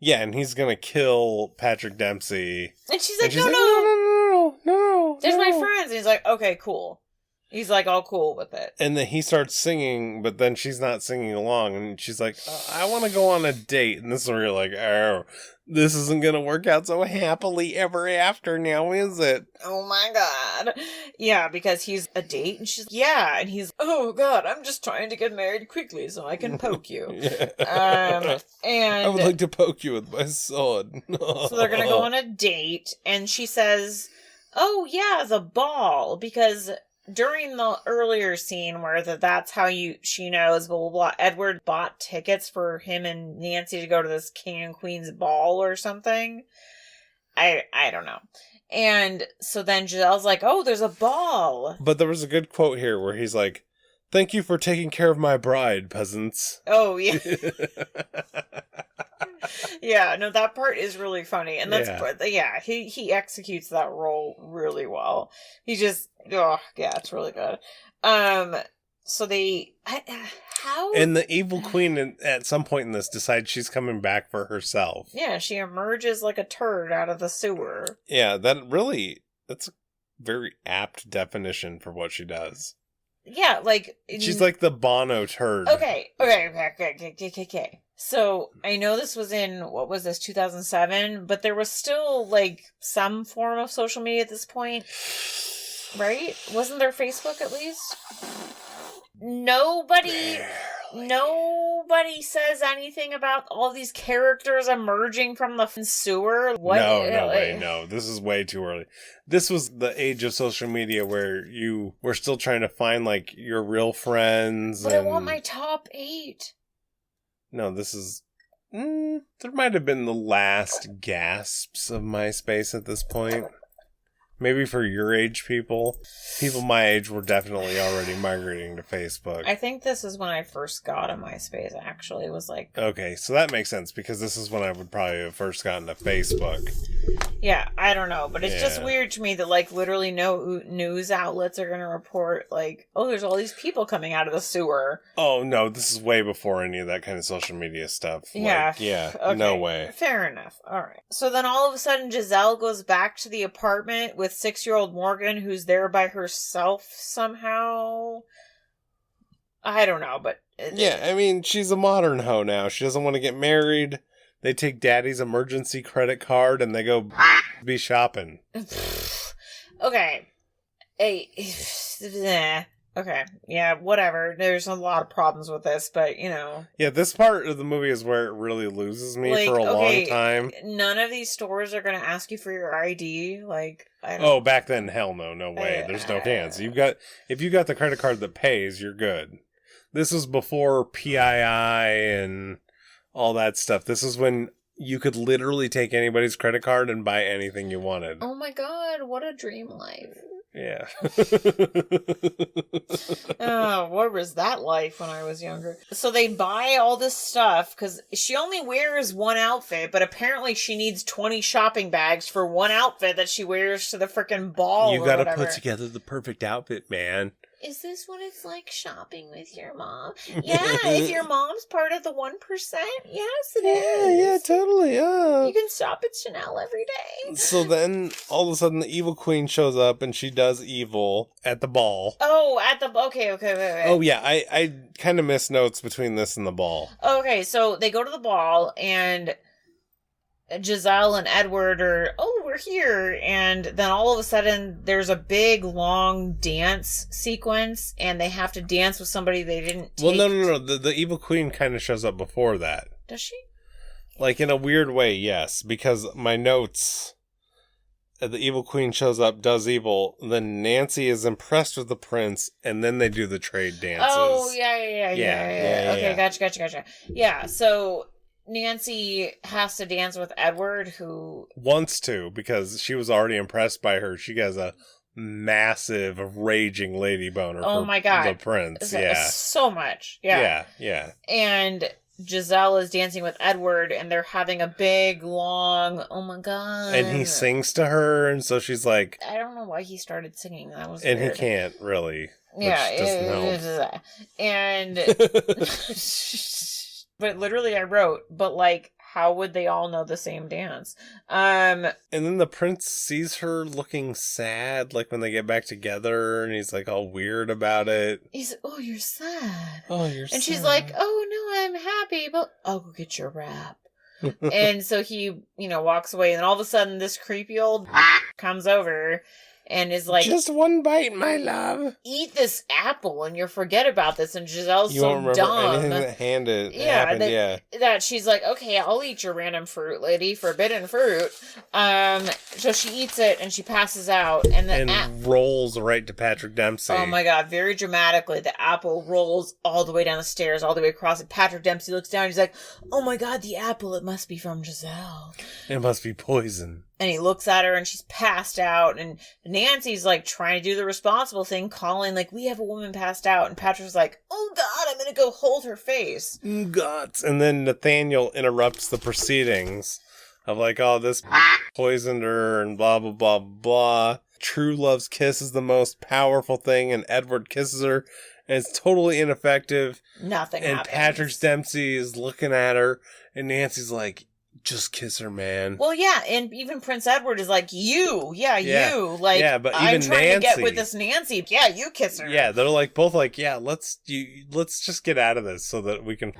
Yeah, and he's gonna kill Patrick Dempsey. And she's like, no. There's my friends. And he's like, okay, cool. He's like all cool with it. And then he starts singing, but then she's not singing along. And she's like, I want to go on a date. And this is where you're like, oh, this isn't going to work out so happily ever after now, is it? Oh my God. Yeah, because he's a date. And she's, yeah. And he's, oh God, I'm just trying to get married quickly so I can poke you. And I would like to poke you with my sword. So they're going to go on a date. And she says, oh yeah, the ball. Because during the earlier scene where that's how she knows, blah, blah, blah, Edward bought tickets for him and Nancy to go to this King and Queen's ball or something. I don't know. And so then Giselle's like, oh, there's a ball. But there was a good quote here where he's like, thank you for taking care of my bride, peasants. Oh, yeah. Yeah, no, that part is really funny. And that's, he executes that role really well. He just, it's really good. So And the evil queen at some point in this decides she's coming back for herself. Yeah, she emerges like a turd out of the sewer. Yeah, that's very apt definition for what she does. Yeah, like... She's like the Bono turd. Okay. So, I know this was in, what was this, 2007? But there was still, like, some form of social media at this point. Right? Wasn't there Facebook at least? Nobody says anything about all these characters emerging from the sewer. What? No. This is way too early. This was the age of social media where you were still trying to find, like, your real friends. But I want my top 8. No, this is... there might have been the last gasps of MySpace at this point. Maybe for your age people. People my age were definitely already migrating to Facebook. I think this is when I first got a MySpace, actually. It was like... Okay, so that makes sense, because this is when I would probably have first gotten to Facebook. Yeah, I don't know, but it's just weird to me that, like, literally no news outlets are going to report, like, oh, there's all these people coming out of the sewer. Oh, no, this is way before any of that kind of social media stuff. Yeah. Like, yeah, Okay. No way. Fair enough. All right. So then all of a sudden, Giselle goes back to the apartment with 6-year-old Morgan, who's there by herself somehow. I don't know, but... Yeah, I mean, she's a modern hoe now. She doesn't want to get married. They take daddy's emergency credit card and they go be shopping. Okay. Hey. Okay. Yeah, whatever. There's a lot of problems with this, but, you know. Yeah, this part of the movie is where it really loses me for a long time. None of these stores are going to ask you for your ID. Like, I don't... Oh, back then, hell no. No way. There's no chance. If you got the credit card that pays, you're good. This was before PII and all that stuff. This is when you could literally take anybody's credit card and buy anything you wanted. Oh my god, what a dream life. Yeah. Oh, what was that life when I was younger? So they buy all this stuff because she only wears one outfit, but apparently she needs 20 shopping bags for one outfit that she wears to the frickin' ball. You gotta put together the perfect outfit, man. Is this what it's like shopping with your mom? Yeah, if your mom's part of the 1%, yes it is. Yeah, totally. You can shop at Chanel every day. So then, all of a sudden, the evil queen shows up and she does evil at the ball. Oh, okay, wait. Oh, yeah, I kind of missed notes between this and the ball. Okay, so they go to the ball and Giselle and Edward are, we're here. And then all of a sudden there's a big long dance sequence and they have to dance with somebody they didn't take. Well, no. The evil queen kind of shows up before that. Does she? Like, in a weird way, yes. Because my notes, the evil queen shows up, does evil, then Nancy is impressed with the prince, and then they do the trade dances. Oh, yeah. Okay, gotcha. Yeah, so Nancy has to dance with Edward, who wants to, because she was already impressed by her. She has a massive, raging lady boner for my god, the prince. So much. Yeah. And Giselle is dancing with Edward, and they're having a big, long, oh my god. And he sings to her, and so she's like... I don't know why he started singing. That was and weird. He can't, really. Yeah. And... But literally I wrote, but like, how would they all know the same dance? And then the prince sees her looking sad, like when they get back together, and he's like all weird about it. He's like, oh, you're sad. Oh, you're sad. And she's like, oh, no, I'm happy, but I'll go get your wrap. And so he, walks away, and all of a sudden this creepy old comes over and is like, just one bite, my love. Eat this apple and you'll forget about this. And Giselle's you so won't remember dumb. anything that happened. That she's like, okay, I'll eat your random fruit, lady. Forbidden fruit. So she eats it and she passes out. And rolls right to Patrick Dempsey. Oh my god, very dramatically. The apple rolls all the way down the stairs, all the way across. And Patrick Dempsey looks down and he's like, oh my god, the apple, it must be from Giselle. It must be poison. And he looks at her and she's passed out. And Nancy's like trying to do the responsible thing, calling like, we have a woman passed out. And Patrick's like, oh God, I'm going to go hold her face. God. And then Nathaniel interrupts the proceedings of like, oh, this poisoned her and blah, blah, blah, blah. True love's kiss is the most powerful thing. And Edward kisses her and it's totally ineffective. Nothing and happens. Patrick Dempsey is looking at her and Nancy's like, just kiss her, man. Well, yeah, and even Prince Edward is like, you. Like, but I'm even trying to get Nancy- with this Nancy. Yeah, you kiss her. Yeah, they're like both like, yeah, let's just get out of this so that we can.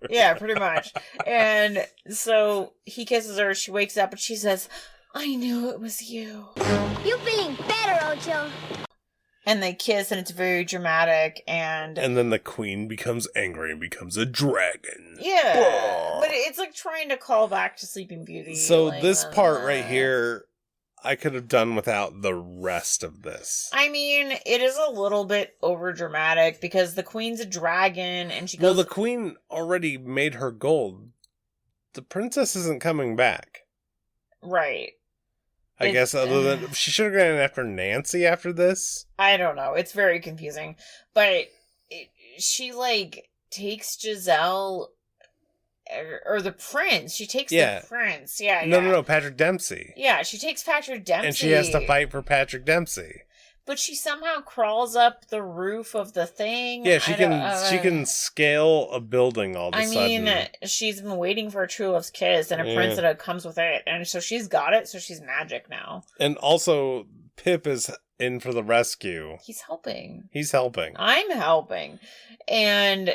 Yeah, pretty much. And so he kisses her. She wakes up and she says, "I knew it was you." You feeling better, Ocho? And they kiss, and it's very dramatic. And then the queen becomes angry and becomes a dragon. yeah, Blah. but it's like trying to call back to Sleeping Beauty. So like, this part right here, I could have done without the rest of this. I mean, it is a little bit over dramatic because the queen's a dragon, and she goes. Well, the queen already made her gold. The princess isn't coming back. Right. I guess other than she should have gone after Nancy after this. I don't know. It's very confusing. But she, like, takes Giselle or the prince. She takes the prince. Yeah, No, Patrick Dempsey. Yeah, she takes Patrick Dempsey. And she has to fight for Patrick Dempsey. But she somehow crawls up the roof of the thing. Yeah, she can scale a building all of a sudden. I mean, she's been waiting for a true love's kiss, and a prince that comes with it, and so she's got it. So she's magic now. And also, Pip is in for the rescue. He's helping. I'm helping, and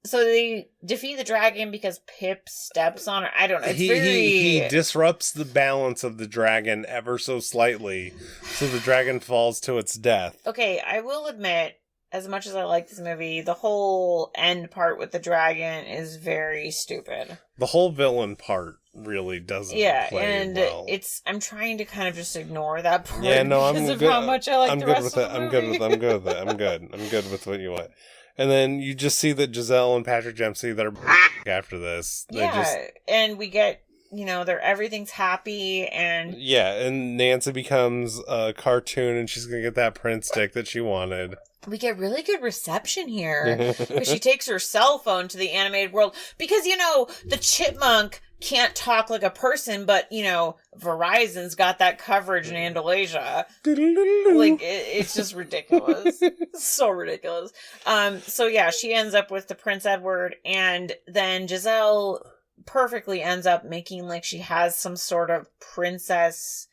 so they defeat the dragon because Pip steps on her. I don't know. It's he disrupts the balance of the dragon ever so slightly, so the dragon falls to its death. Okay, I will admit, as much as I like this movie, the whole end part with the dragon is very stupid. The whole villain part really doesn't play well. I'm trying to kind of just ignore that part. Yeah, no, I'm because good. Of how much I like I'm the good rest with of it. the I'm movie. good with it. I'm good with what you want. And then you just see that Giselle and Patrick Dempsey that are after this. And we get, everything's happy and... Yeah, and Nancy becomes a cartoon and she's going to get that print stick that she wanted. We get really good reception here because she takes her cell phone to the animated world because, the chipmunk can't talk like a person, but, Verizon's got that coverage in Andalusia. Like, it's just ridiculous. It's so ridiculous. So yeah, she ends up with the Prince Edward, and then Giselle perfectly ends up making like she has some sort of princess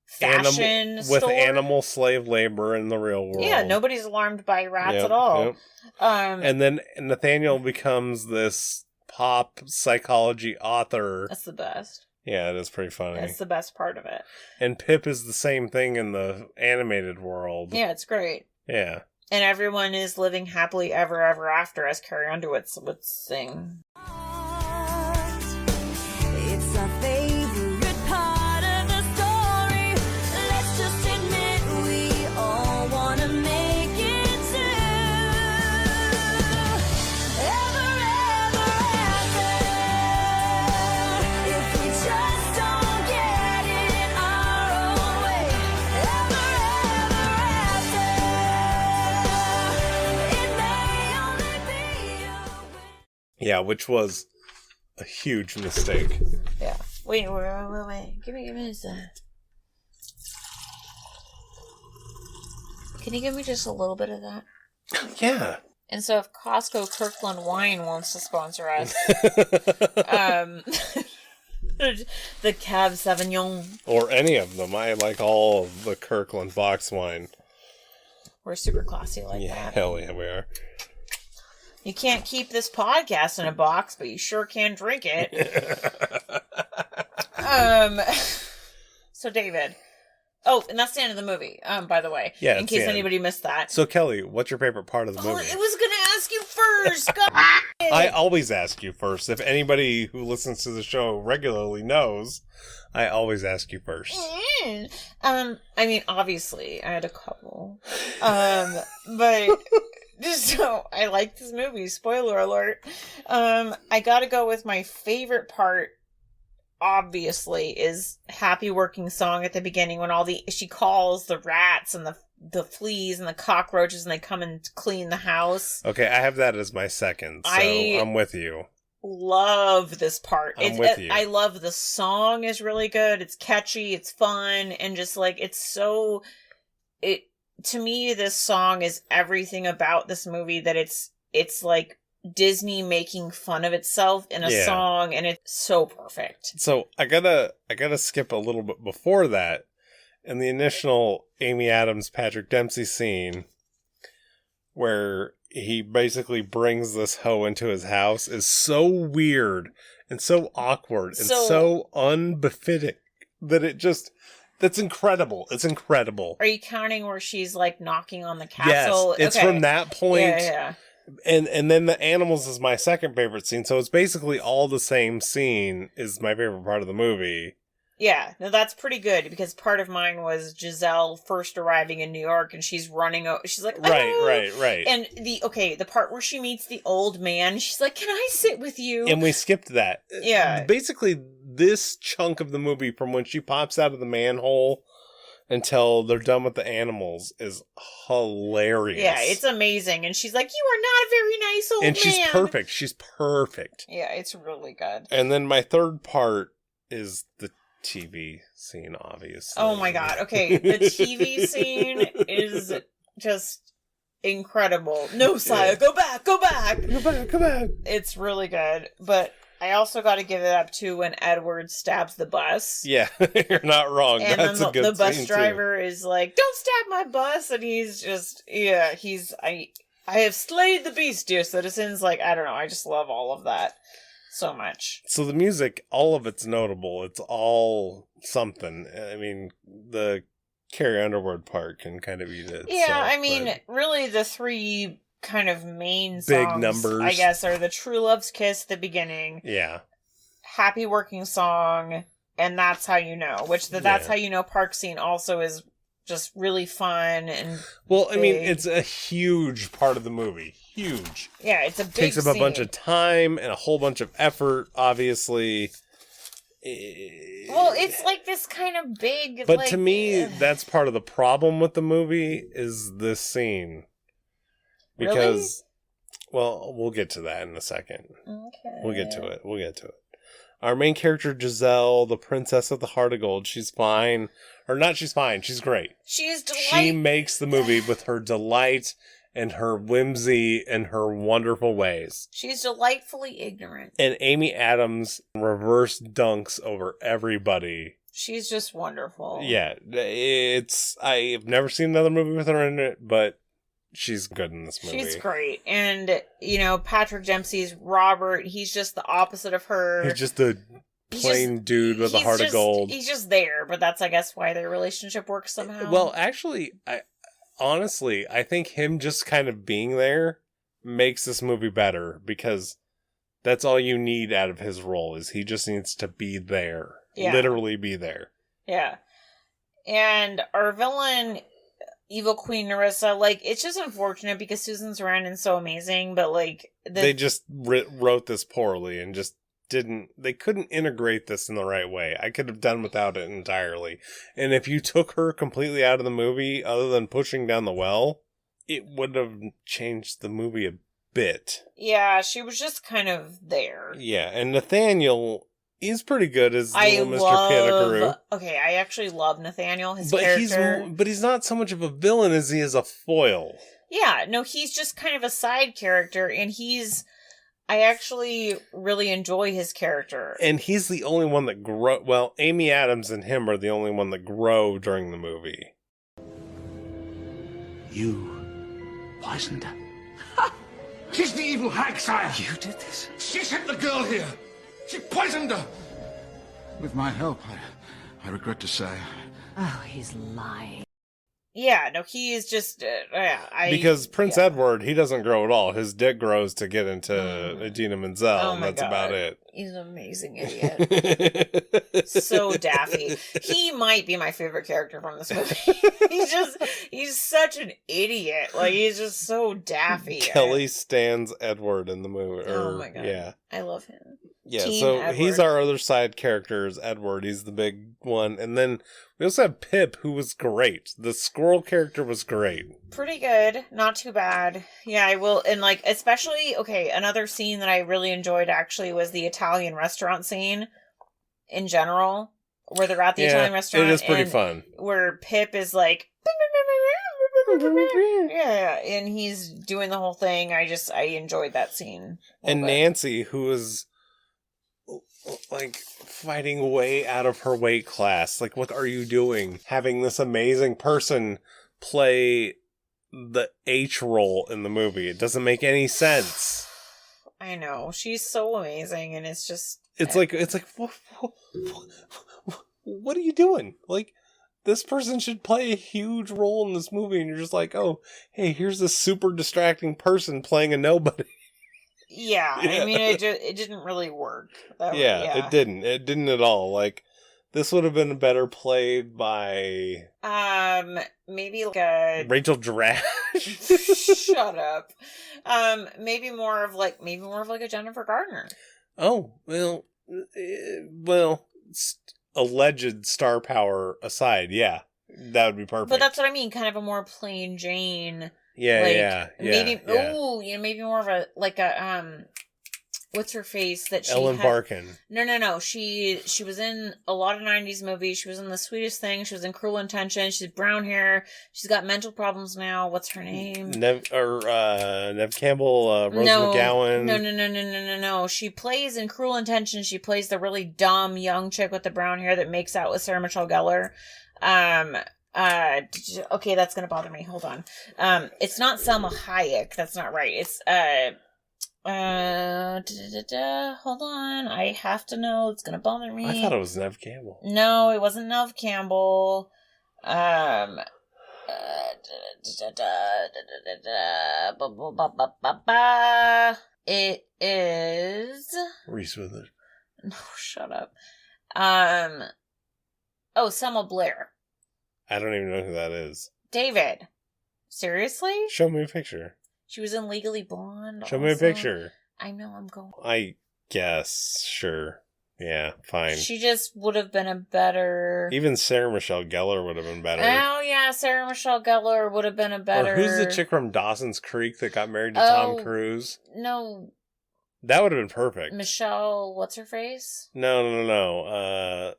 fashion with store. animal slave labor in the real world. Yeah, nobody's alarmed by rats at all. Yep. And then Nathaniel becomes this pop psychology author. That's the best. Yeah, it is pretty funny. That's the best part of it. And Pip is the same thing in the animated world. Yeah, it's great. Yeah. And everyone is living happily ever after, as Carrie Underwood would sing. It's a favorite part of the story. Let's just admit we all want to make it too. Ever after. If we just don't get it our own way. Ever after. It may only be a way. Yeah, which was a huge mistake. Yeah. Wait. Give me a second. Can you give me just a little bit of that? Yeah. And so if Costco Kirkland Wine wants to sponsor us, the Cab Sauvignon. Or any of them. I like all of the Kirkland box wine. We're super classy like that. Hell yeah, we are. You can't keep this podcast in a box, but you sure can drink it. So David. Oh, and that's the end of the movie, by the way. Yeah, in case anybody missed that. So Kelly, what's your favorite part of the movie? I was gonna ask you first. God. I always ask you first. If anybody who listens to the show regularly knows, I always ask you first. I mean, obviously, I had a couple. But so I like this movie. Spoiler alert. I gotta go with my favorite part. Obviously, is Happy Working Song at the beginning when she calls the rats and the fleas and the cockroaches and they come and clean the house. Okay, I have that as my second, so I'm with you. Love this part. I'm with you. I love the song is really good. It's catchy. It's fun. And just like, to me, this song is everything about this movie that it's like Disney making fun of itself in a song, and it's so perfect. So I gotta skip a little bit before that. In the initial Amy Adams, Patrick Dempsey scene, where he basically brings this hoe into his house, is so weird and so awkward and so unbefitting that that's incredible. It's incredible. Are you counting where she's like knocking on the castle? Yes, it's from that point. Yeah. And then the animals is my second favorite scene. So it's basically all the same scene is my favorite part of the movie. Yeah, no, that's pretty good, because part of mine was Giselle first arriving in New York, and she's running. She's like, oh! Right. And the part where she meets the old man, she's like, "Can I sit with you?" And we skipped that. Yeah, basically this chunk of the movie, from when she pops out of the manhole until they're done with the animals, is hilarious. Yeah, it's amazing. And she's like, "You are not a very nice old man." And she's perfect. She's perfect. Yeah, it's really good. And then my third part is the TV scene, obviously. Oh my god. Okay, the TV scene is just incredible. No, Sire, go back. Go back. It's really good. But I also got to give it up to when Edward stabs the bus. Yeah, you're not wrong. And that's then a good the bus scene driver too. is like, "Don't stab my bus," and he's just, I have slayed the beast, dear citizens. Like, I don't know, I just love all of that so much. So the music, all of it's notable. It's all something. I mean, the Carrie Underwood part can kind of eat it. Yeah, I mean, really the three kind of main songs, big numbers, I guess, are the True Love's Kiss at the beginning. Yeah. Happy Working Song, and That's How You Know, which That's How You Know park scene also is just really fun and I mean, it's a huge part of the movie. Huge. Yeah, it's a big takes up a bunch of time and a whole bunch of effort, obviously. Well, it's like this kind of big... But to me, that's part of the problem with the movie, is this scene. Because, well, we'll get to that in a second. Okay. We'll get to it. Our main character, Giselle, the princess of the heart of gold, she's fine. Or not she's fine, she's great. She's She makes the movie with her delight and her whimsy and her wonderful ways. She's delightfully ignorant. And Amy Adams reverse dunks over everybody. She's just wonderful. Yeah, I've never seen another movie with her in it, but she's good in this movie. She's great. And, Patrick Dempsey's Robert, he's just the opposite of her. He's just a plain dude with a heart of gold. He's just there, but that's, I guess, why their relationship works somehow. Well, actually, honestly, I think him just kind of being there makes this movie better, because that's all you need out of his role, is he just needs to be there. Yeah. Literally be there. Yeah. And our villain, Evil Queen Nerissa, it's just unfortunate because Susan Sarandon's so amazing, but they just wrote this poorly and just they couldn't integrate this in the right way. I could have done without it entirely. And if you took her completely out of the movie, other than pushing down the well, it would have changed the movie a bit. Yeah, she was just kind of there. Yeah, and Nathaniel, he's pretty good as little Mr. Pettigrew. Okay, I actually love Nathaniel, his character. But he's not so much of a villain as he is a foil. Yeah, no, he's just kind of a side character, and I actually really enjoy his character. And he's the only one that Amy Adams and him are the only one that grow during the movie. You poisoned her. She's the evil hag, sire. You did this? She sent the girl here. She poisoned her. With my help, I regret to say. Oh, he's lying. Yeah, no, he is just... because Prince Edward, he doesn't grow at all. His dick grows to get into Idina Menzel, and that's about it. He's an amazing idiot. So daffy. He might be my favorite character from this movie. He's such an idiot. He's just so daffy. Kelly stands Edward in the movie. Oh my god. Yeah. I love him. Yeah, so Edward. He's our other side character is Edward. He's the big one. And then we also have Pip, who was great. The squirrel character was great. Pretty good. Not too bad. Yeah, I will. And especially, another scene that I really enjoyed actually was the Italian restaurant scene in general, where they're at the Italian restaurant. It is pretty fun. Where Pip is Yeah, and he's doing the whole thing. I enjoyed that scene. And Nancy, who is like fighting way out of her weight class. Like, what are you doing? Having this amazing person play the H role in the movie. It doesn't make any sense. I know. She's so amazing, and it's just... It's like, what are you doing? Like, this person should play a huge role in this movie, and you're just like, oh, hey, here's this super distracting person playing a nobody. Yeah, I mean, it didn't really work. It didn't. It didn't at all. Like, this would have been better played by... maybe like a... Rachel Dratch? Shut up. Maybe more of like a Jennifer Gardner. Oh, well, alleged star power aside, yeah, that would be perfect. But that's what I mean, kind of a more plain Jane. Yeah. Maybe maybe more of a what's her face that she Ellen Barkin. No. She was in a lot of 90s movies. She was in The Sweetest Thing. She was in Cruel Intentions. She's brown hair. She's got mental problems now. What's her name? Nev Campbell, Rose McGowan. No. She plays in Cruel Intentions. She plays the really dumb young chick with the brown hair that makes out with Sarah Michelle Gellar. Okay, that's gonna bother me. Hold on. It's not Selma Hayek. That's not right. It's hold on. I have to know. It's gonna bother me. I thought it was Nev Campbell. No, it wasn't Nev Campbell. It is Reese Witherspoon. No, shut up. Selma Blair. I don't even know who that is. David. Seriously? Show me a picture. She was in Legally Blonde. Show me a picture. I know I'm going. I guess. Sure. Yeah, fine. She just would have been a better... Even Sarah Michelle Gellar would have been better. Oh, yeah, Sarah Michelle Gellar would have been a better... Or who's the chick from Dawson's Creek that got married to Tom Cruise? No. That would have been perfect. Michelle, what's her face? No.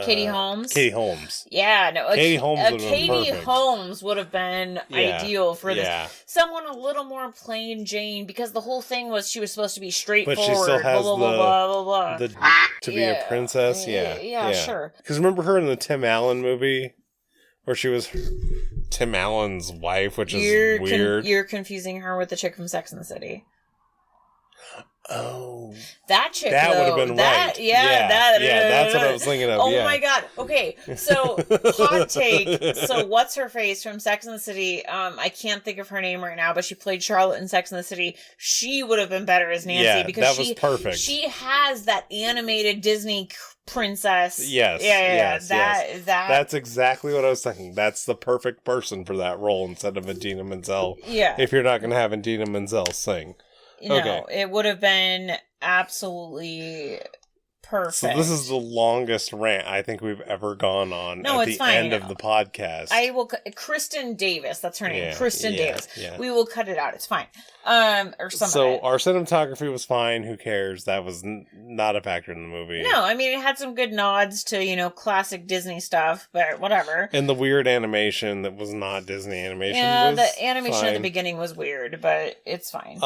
Katie Holmes? Katie Holmes. Yeah, no. Katie Holmes would have been perfect. Katie Holmes would have been ideal for this. Someone a little more plain Jane, because the whole thing was she was supposed to be straightforward. But she still has blah, blah, blah. to be a princess. Yeah, sure. Because remember her in the Tim Allen movie? Where she was Tim Allen's wife, which is weird. You're confusing her with the chick from Sex and the City. Oh, that chick. That would have been right. That's what I was thinking of. Oh my god. Okay, so hot take. So what's her face from Sex and the City? I can't think of her name right now, but she played Charlotte in Sex and the City. She would have been better as Nancy because that was perfect. She has that animated Disney princess. Yes. That's exactly what I was thinking. That's the perfect person for that role instead of Idina Menzel. Yeah. If you're not going to have Idina Menzel sing. No, it would have been absolutely perfect. So this is the longest rant I think we've ever gone on at the end of the podcast. I will... Kristen Davis, that's her name. Kristen Davis. Yeah. We will cut it out. It's fine. Or something. So our cinematography was fine. Who cares? That was not a factor in the movie. No, I mean, it had some good nods to, classic Disney stuff, but whatever. And the weird animation that was not Disney animation. Yeah, the animation at the beginning was weird, but it's fine.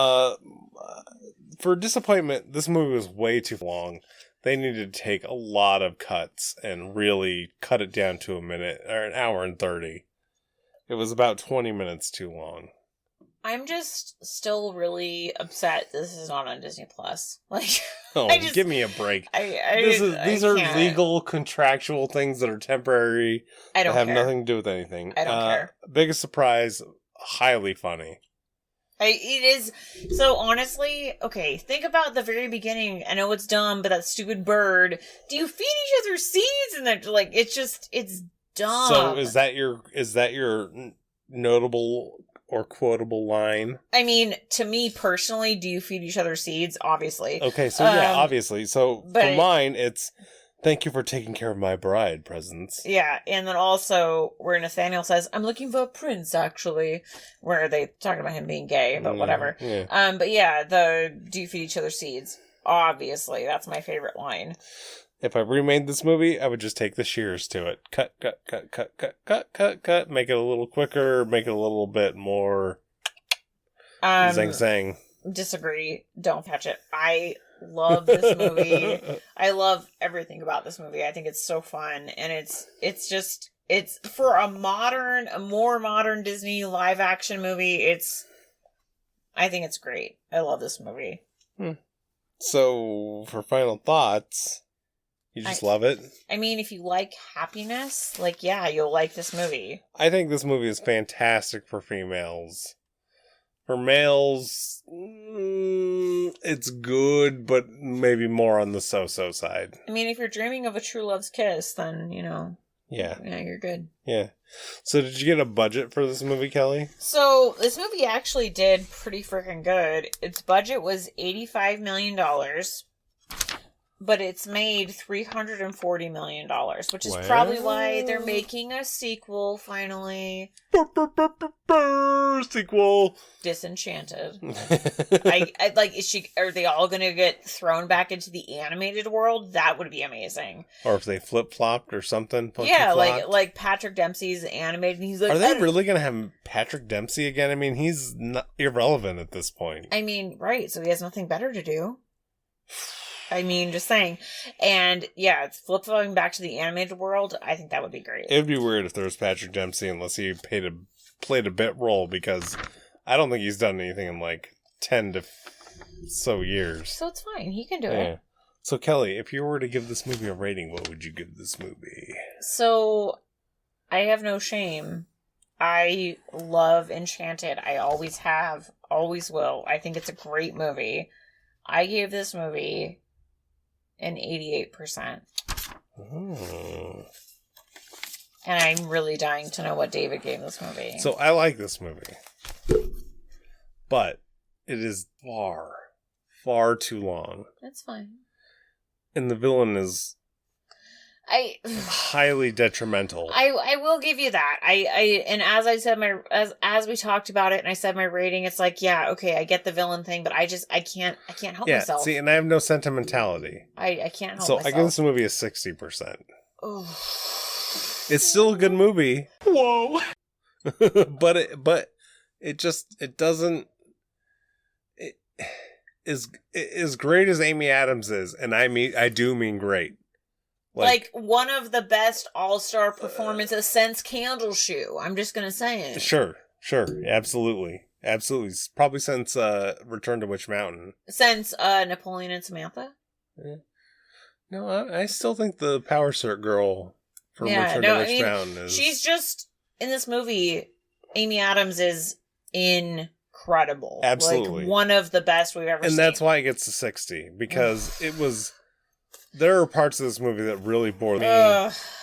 For disappointment, this movie was way too long. They needed to take a lot of cuts and really cut it down to a minute or an hour and 30. It was about 20 minutes too long. I'm just still really upset this is not on Disney Plus. Give me a break. These are legal, contractual things that are temporary. I don't have care. nothing to do with anything. I don't care. Biggest surprise, highly funny. It is. So honestly, okay, think about the very beginning. I know it's dumb, but that stupid bird. Do you feed each other seeds? And they're it's dumb. So is that your notable or quotable line? I mean, to me personally, do you feed each other seeds? Obviously. Okay, so obviously. So for mine, it's thank you for taking care of my bride presents. Yeah, and then also where Nathaniel says, I'm looking for a prince, actually, where they talk about him being gay, but whatever. Yeah. But yeah, the do you feed each other seeds? Obviously, that's my favorite line. If I remade this movie, I would just take the shears to it. Cut, make it a little quicker, make it a little bit more zang zang. Disagree. Don't touch it. I love this movie. I love everything about this movie. I think it's so fun, and it's for a more modern Disney live action movie. I think it's great. I love this movie. So, for final thoughts, you just love it? I mean, if you like happiness, yeah, you'll like this movie. I think this movie is fantastic for females. For males, it's good, but maybe more on the so-so side. I mean, if you're dreaming of a true love's kiss, then, Yeah, you're good. Yeah. So did you get a budget for this movie, Kelly? So this movie actually did pretty freaking good. Its budget was $85 million, but it's made $340 million, which is probably why they're making a sequel finally. Sequel. Disenchanted. Are they all gonna get thrown back into the animated world? That would be amazing. Or if they flip-flopped or something. Yeah, like Patrick Dempsey's animated, and he's like, are they really gonna have Patrick Dempsey again? I mean, he's not irrelevant at this point. I mean, right, so he has nothing better to do. I mean, just saying. And yeah, it's flip-flopping back to the animated world. I think that would be great. It would be weird if there was Patrick Dempsey unless he played a bit role, because I don't think he's done anything in 10 to so years. So it's fine. He can do it. So Kelly, if you were to give this movie a rating, what would you give this movie? So I have no shame. I love Enchanted. I always have, always will. I think it's a great movie. I gave this movie an 88%. Oh. And I'm really dying to know what David gave this movie. So I like this movie. But it is far, far too long. That's fine. And the villain is highly detrimental. I will give you that. And as I said, as we talked about it, and I said my rating, it's yeah, okay, I get the villain thing, but I can't help myself. See, and I have no sentimentality. I can't help myself. So I give this movie a 60%. Oh. It's still a good movie. Whoa. but it doesn't. As great as Amy Adams is, and I do mean great. One of the best all-star performances since Candle Shoe. I'm just gonna say it. Sure, absolutely. Probably since Return to Witch Mountain. Since Napoleon and Samantha. Yeah. No, I still think the Power Cert girl from Return to Witch Mountain is. She's just in this movie. Amy Adams is incredible. Absolutely, one of the best we've ever seen. And that's why it gets to 60, because it was. There are parts of this movie that really bore me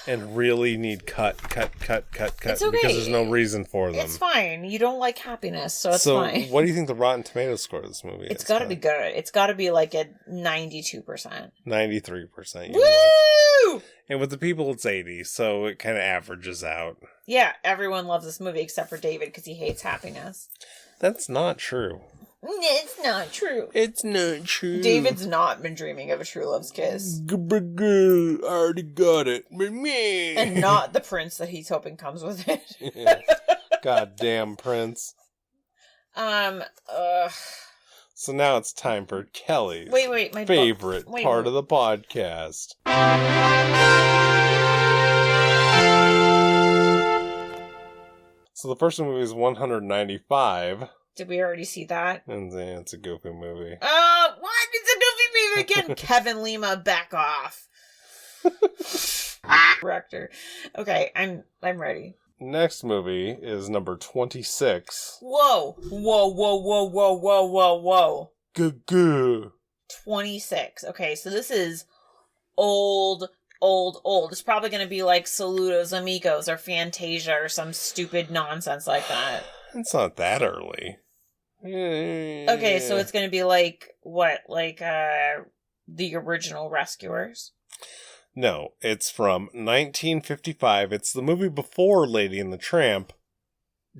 and really need cut it's okay. because there's no reason for them. It's fine. You don't like happiness, so it's fine. What do you think the Rotten Tomatoes score of this movie is? It's got to be good. It's got to be a 92%. 93%. Woo! And with the people, it's 80, so it kind of averages out. Yeah, everyone loves this movie except for David because he hates happiness. That's not true. It's not true. It's not true. David's not been dreaming of a true love's kiss. I already got it. And not the prince that he's hoping comes with it. Goddamn prince. So now it's time for Kelly's my favorite part of the podcast. So the first movie is 195. Did we already see that? And then it's a goofy movie. What? It's a goofy movie again. Kevin Lima, back off. Director. Okay, I'm ready. Next movie is number 26. Whoa. Goo. 26. Okay, so this is old. It's probably going to be like Saludos Amigos or Fantasia or some stupid nonsense like that. It's not that early. Okay, so it's going to be like, what? Like, the original Rescuers? No, it's from 1955. It's the movie before Lady and the Tramp.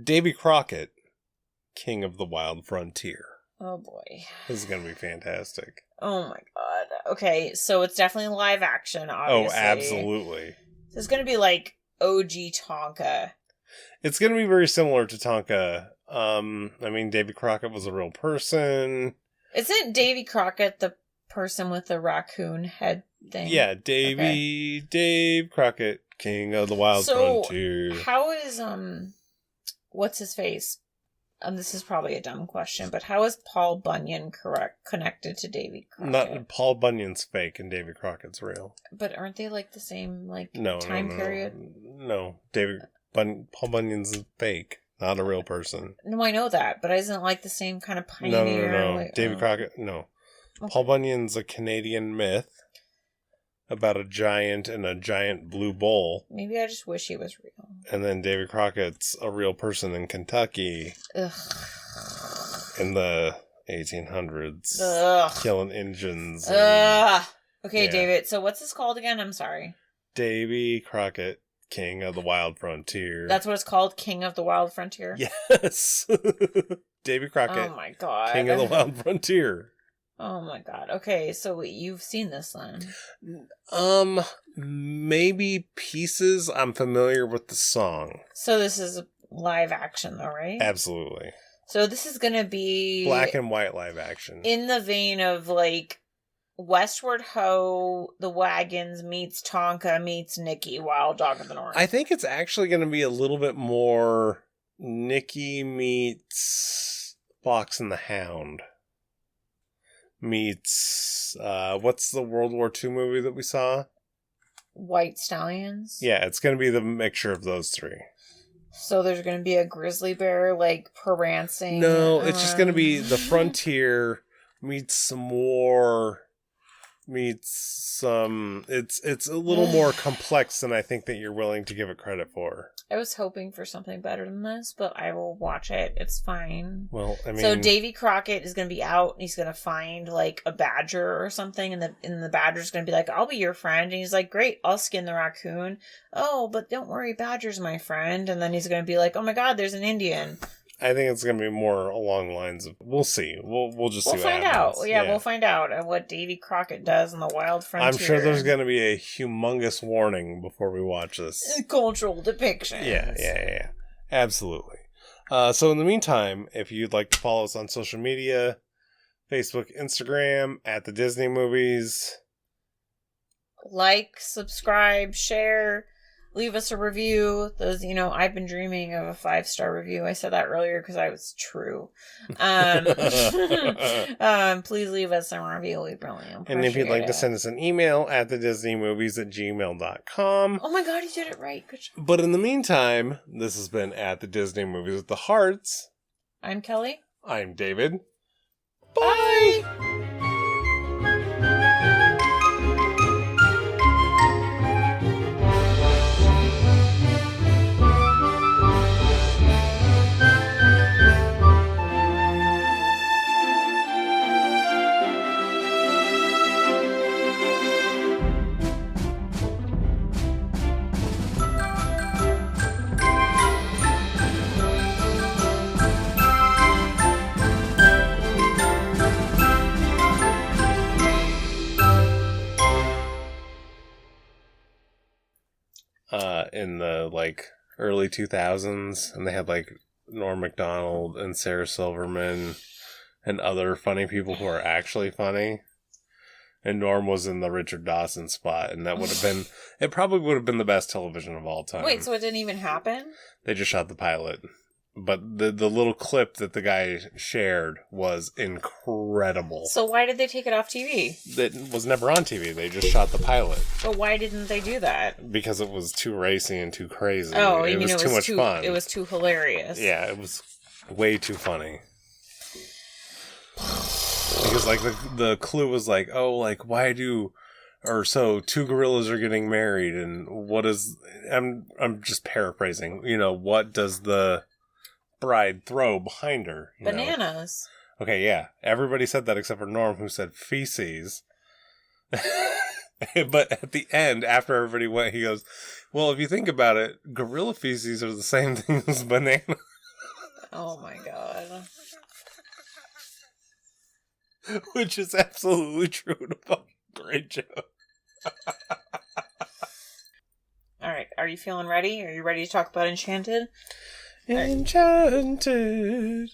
Davy Crockett, King of the Wild Frontier. Oh boy. This is going to be fantastic. Oh my god. Okay, so it's definitely live action, obviously. Oh, absolutely. So it's going to be like OG Tonka. It's going to be very similar to Tonka. I mean, Davy Crockett was a real person. Isn't Davy Crockett the person with the raccoon head thing? Yeah, Dave Crockett, king of the wild frontier. How is, what's his face? This is probably a dumb question, but how is Paul Bunyan connected to Davy Crockett? Not Paul Bunyan's fake and Davy Crockett's real. But aren't they like the same time period? No, Paul Bunyan's fake, not a real person. No, I know that, but isn't like the same kind of pioneer? No. Like, Davy Crockett, no. Okay. Paul Bunyan's a Canadian myth about a giant in a giant blue bowl. Maybe I just wish he was real. And then Davy Crockett's a real person in Kentucky. Ugh. In the 1800s. Ugh. Killing Injuns. Okay, yeah. David, so what's this called again? I'm sorry. Davy Crockett, King of the Wild Frontier. That's what it's called? King of the Wild Frontier? Yes. Davy Crockett. Oh my god. King of the Wild Frontier. Oh my god. Okay, so you've seen this then? Maybe pieces. I'm familiar with the song. So this is live action though, right? Absolutely. So this is gonna be black and white live action. In the vein of like Westward Ho, The Wagons meets Tonka meets Nicky, Wild Dog of the North. I think it's actually gonna be a little bit more Nicky meets Fox and the Hound. Meets what's the World War II movie that we saw? White Stallions? Yeah, it's going to be the mixture of those three. So there's going to be a grizzly bear like prancing. No, it's just going to be the frontier meets some more meets some it's a little more complex than I think that you're willing to give it credit for. I was hoping for something better than this, but I will watch it. It's fine. Well, I mean, so Davy Crockett is going to be out and he's going to find like a badger or something, and the badger's going to be like, "I'll be your friend." And he's like, "Great, I'll skin the raccoon." "Oh, but don't worry, badger's my friend." And then he's going to be like, "Oh my god, there's an Indian." I think it's going to be more along the lines of, we'll see. We'll just see what find happens. out. Yeah, we'll find out what Davy Crockett does in the wild frontier. I'm sure there's going to be a humongous warning before we watch this. Cultural depictions. Yeah. Absolutely. So in the meantime, if you'd like to follow us on social media, Facebook, Instagram, at the Disney Movies. Like, subscribe, share. Leave us a review. Those, I've been dreaming of a 5-star review. I said that earlier because I was true. Please leave us a review. We really appreciate it. And if you'd like to send us an email at thedisneymovies@gmail.com. Oh my god, you did it right. Good job. But in the meantime, this has been At the Disney Movies with the Hearts. I'm Kelly. I'm David. Bye. In the early 2000s, and they had Norm Macdonald and Sarah Silverman and other funny people who are actually funny. And Norm was in the Richard Dawson spot, and that would have been, it probably would have been the best television of all time. Wait, so it didn't even happen? They just shot the pilot. But the little clip that the guy shared was incredible. So why did they take it off TV? It was never on TV. They just shot the pilot. But why didn't they do that? Because it was too racy and too crazy. Oh, it was too much fun. It was too hilarious. Yeah, it was way too funny. Because the clue was why do, or so two gorillas are getting married, and what is, I'm just paraphrasing. What does the bride throw behind her? Bananas. Okay, yeah. Everybody said that except for Norm, who said feces. But at the end, after everybody went, he goes, "Well, if you think about it, gorilla feces are the same thing as banana." Oh my god. Which is absolutely true to fucking great joke. All right. Are you feeling ready? Are you ready to talk about Enchanted? Enchanted.